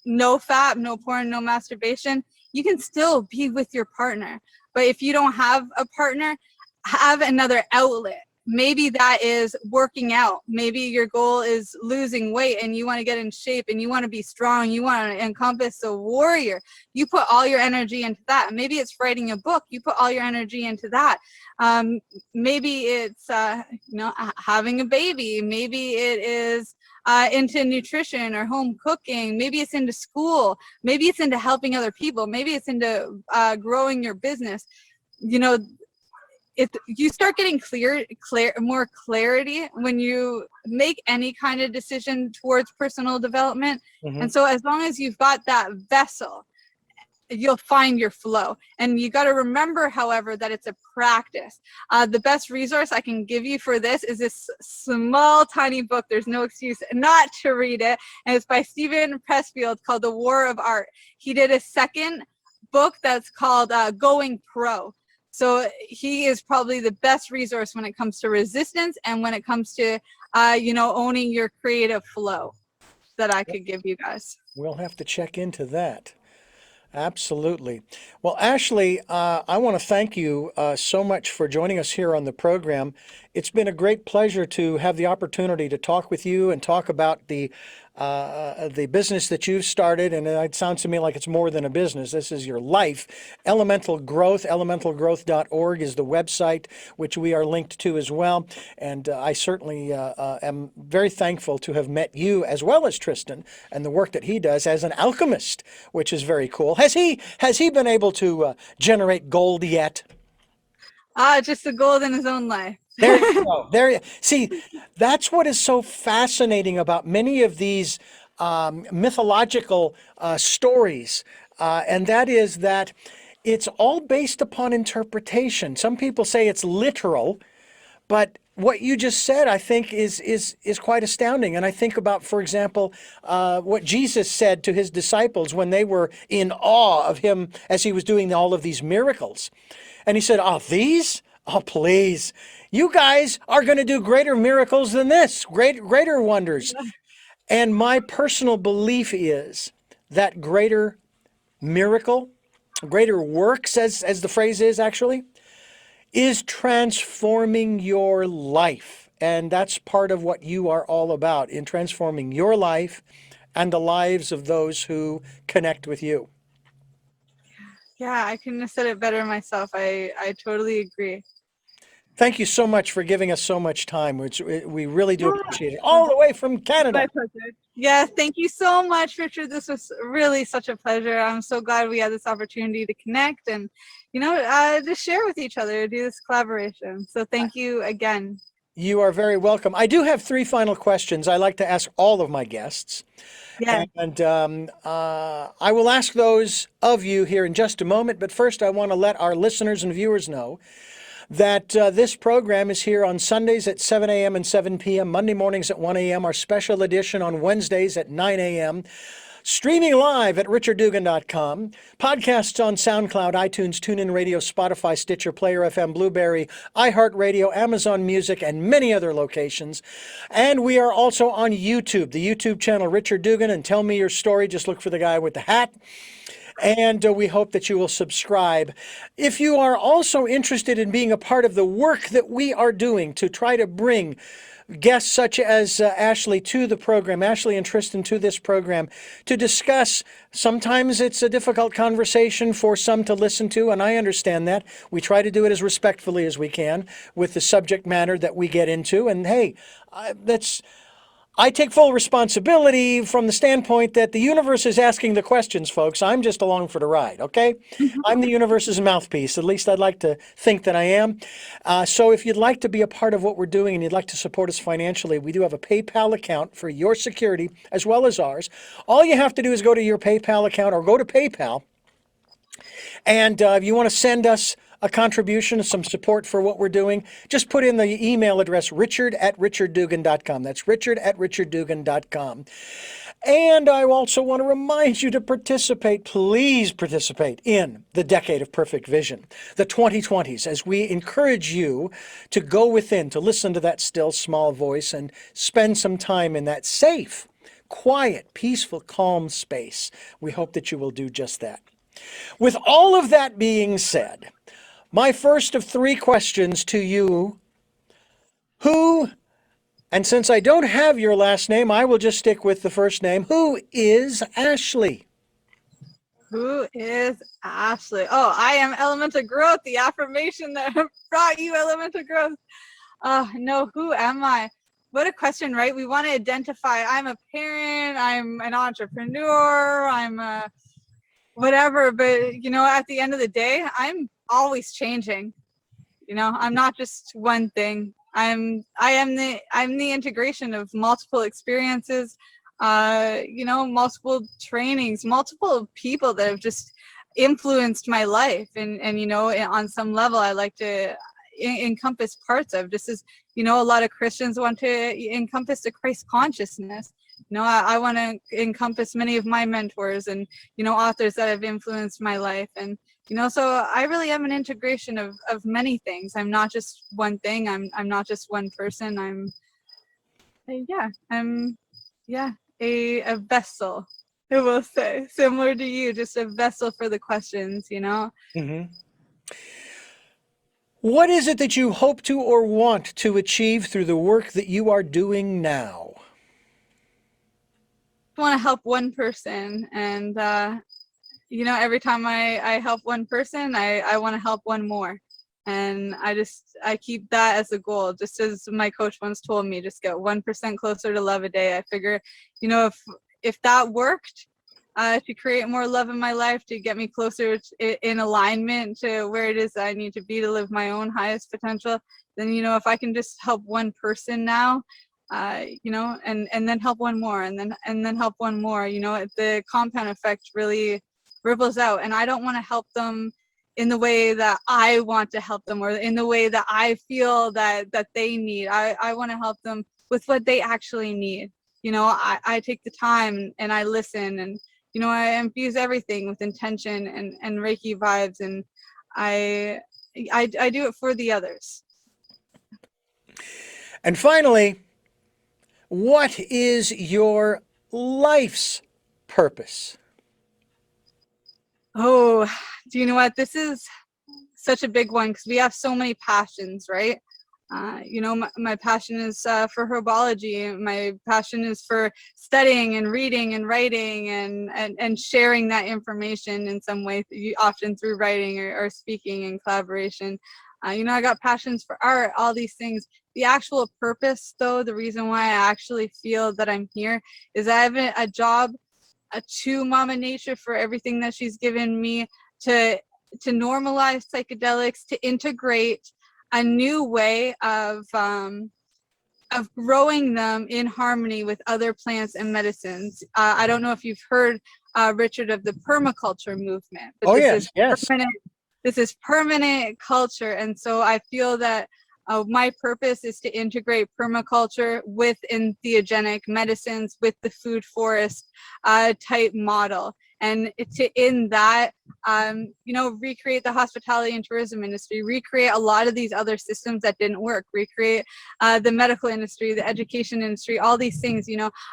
no fap, no porn, no masturbation, you can still be with your partner. But if you don't have a partner, have another outlet. Maybe that is working out. Maybe your goal is losing weight and you want to get in shape and you want to be strong. You want to encompass a warrior. You put all your energy into that. Maybe it's writing a book. You put all your energy into that. Maybe it's having a baby. Maybe it is into nutrition or home cooking. Maybe it's into school. Maybe it's into helping other people. Maybe it's into growing your business. You start getting more clarity when you make any kind of decision towards personal development. And so as long as you've got that vessel, you'll find your flow. And you got to remember, however, that it's a practice. The best resource I can give you for this is this small, tiny book. There's no excuse not to read it. And it's by Stephen Pressfield called The War of Art. He did a second book that's called Going Pro. So he is probably the best resource when it comes to resistance and when it comes to, owning your creative flow that I could give you guys. We'll have to check into that. Absolutely. Well, Ashley, I want to thank you so much for joining us here on the program. It's been a great pleasure to have the opportunity to talk with you and talk about the business that you've started. And it sounds to me like it's more than a business. This is your life. Elemental Growth, elementalgrowth.org is the website, which we are linked to as well. And I certainly am very thankful to have met you as well as Tristan and the work that he does as an alchemist, which is very cool. Has he been able to generate gold yet? Just the gold in his own life. There you go. See, that's what is so fascinating about many of these mythological stories, and that is that it's all based upon interpretation. Some people say it's literal, but what you just said, I think, is quite astounding. And I think about, for example, what Jesus said to his disciples when they were in awe of him as he was doing all of these miracles. And he said, "Oh, these? Oh, please. You guys are going to do greater miracles than this, greater wonders." And my personal belief is that greater miracle, greater works, as the phrase is actually, is transforming your life. And that's part of what you are all about, in transforming your life and the lives of those who connect with you. Yeah, I couldn't have said it better myself. I totally agree. Thank you so much for giving us so much time, which we really do appreciate it. All the way from Canada. My pleasure. Yeah, thank you so much, Richard. This was really such a pleasure. I'm so glad we had this opportunity to connect and, to share with each other, do this collaboration. So thank you again. You are very welcome. I do have 3 final questions I like to ask all of my guests. Yeah. And I will ask those of you here in just a moment. But first, I want to let our listeners and viewers know that this program is here on Sundays at 7 a.m. and 7 p.m., Monday mornings at 1 a.m., our special edition on Wednesdays at 9 a.m., streaming live at richarddugan.com, podcasts on SoundCloud, iTunes, TuneIn Radio, Spotify, Stitcher, Player FM, Blueberry, iHeartRadio, Amazon Music, and many other locations. And we are also on YouTube, the YouTube channel Richard Dugan, and Tell Me Your Story. Just look for the guy with the hat. And we hope that you will subscribe. If you are also interested in being a part of the work that we are doing to try to bring guests such as Ashley to the program, Ashley and Tristan to this program, to discuss. Sometimes it's a difficult conversation for some to listen to, and I understand that. We try to do it as respectfully as we can with the subject matter that we get into. And hey, I take full responsibility from the standpoint that the universe is asking the questions, folks. I'm just along for the ride, okay? I'm the universe's mouthpiece. At least I'd like to think that I am. So if you'd like to be a part of what we're doing and you'd like to support us financially, we do have a PayPal account for your security as well as ours. All you have to do is go to your PayPal account or go to PayPal. And if you want to send us a contribution, some support for what we're doing, just put in the email address richard@richarddugan.com. That's richard@richarddugan.com. And I also want to remind you to participate, please participate in the Decade of Perfect Vision, the 2020s, as we encourage you to go within, to listen to that still small voice and spend some time in that safe, quiet, peaceful, calm space. We hope that you will do just that. With all of that being said, my first of 3 questions to you, and since I don't have your last name, I will just stick with the first name. Who is Ashley? Who is Ashley? Oh, I am Elemental Growth, the affirmation that brought you Elemental Growth. No, who am I? What a question, right? We want to identify, I'm a parent, I'm an entrepreneur, I'm a whatever, but at the end of the day, I'm always changing. I'm not just one thing. I'm the integration of multiple experiences, multiple trainings, multiple people that have just influenced my life. And on some level, I like to encompass parts of, just as, a lot of Christians want to encompass the Christ consciousness. I want to encompass many of my mentors and, authors that have influenced my life. And, so I really am an integration of many things. I'm not just one thing. I'm not just one person. I'm a vessel, I will say, similar to you, just a vessel for the questions, Mm-hmm. What is it that you hope to or want to achieve through the work that you are doing now? I want to help one person, and every time I help one person, I want to help one more, and I keep that as a goal. Just as my coach once told me, just get 1% closer to love a day. I figure, if that worked, to create more love in my life, to get me closer in alignment to where it is that I need to be to live my own highest potential, then if I can just help one person now, and then help one more, and then help one more, the compound effect really ripples out. And I don't want to help them in the way that I want to help them, or in the way that I feel that they need. I want to help them with what they actually need. I take the time and I listen, and I infuse everything with intention and Reiki vibes, and I do it for the others. And finally, what is your life's purpose? Oh, do you know what? This is such a big one because we have so many passions, right? My passion is for herbology. My passion is for studying and reading and writing and sharing that information in some way, often through writing or speaking and collaboration. I got passions for art, all these things. The actual purpose, though, the reason why I actually feel that I'm here is I have a job to Mama Nature for everything that she's given me to normalize psychedelics, to integrate a new way of growing them in harmony with other plants and medicines. I don't know if you've heard, Richard, of the permaculture movement, but yes. This is permanent culture, and so I feel that my purpose is to integrate permaculture with entheogenic medicines, with the food forest type model. and to in that recreate the hospitality and tourism industry, recreate a lot of these other systems that didn't work, recreate the medical industry, the education industry, all these things.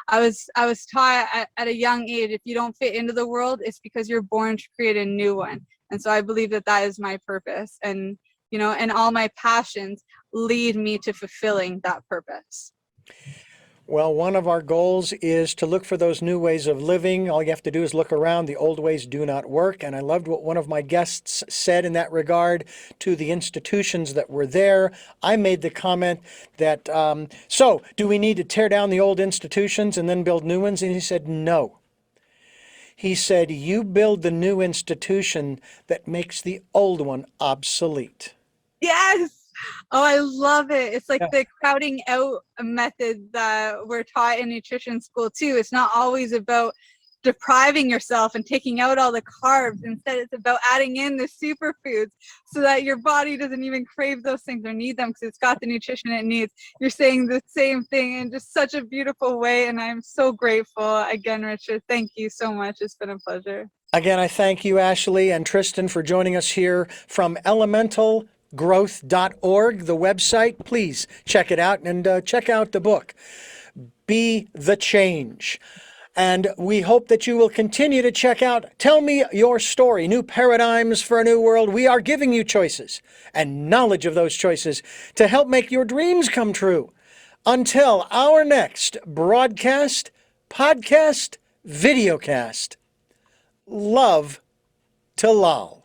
I was taught at a young age, if you don't fit into the world, it's because you're born to create a new one. And so I believe that is my purpose, and and all my passions lead me to fulfilling that purpose. Well, one of our goals is to look for those new ways of living. All you have to do is look around. The old ways do not work. And I loved what one of my guests said in that regard to the institutions that were there. I made the comment that, so do we need to tear down the old institutions and then build new ones? And he said, no. He said, you build the new institution that makes the old one obsolete. Yes. Oh, I love it. It's like the crowding out method that we're taught in nutrition school too. It's not always about depriving yourself and taking out all the carbs. Instead, it's about adding in the superfoods so that your body doesn't even crave those things or need them because it's got the nutrition it needs. You're saying the same thing in just such a beautiful way, and I'm so grateful. Again, Richard, thank you so much. It's been a pleasure. Again, I thank you, Ashley and Tristan, for joining us here from elementalgrowth.org, the website. Please check it out and check out the book, Be the Change. And we hope that you will continue to check out Tell Me Your Story, New Paradigms for a New World. We are giving you choices and knowledge of those choices to help make your dreams come true. Until our next broadcast, podcast, videocast, love to Lal.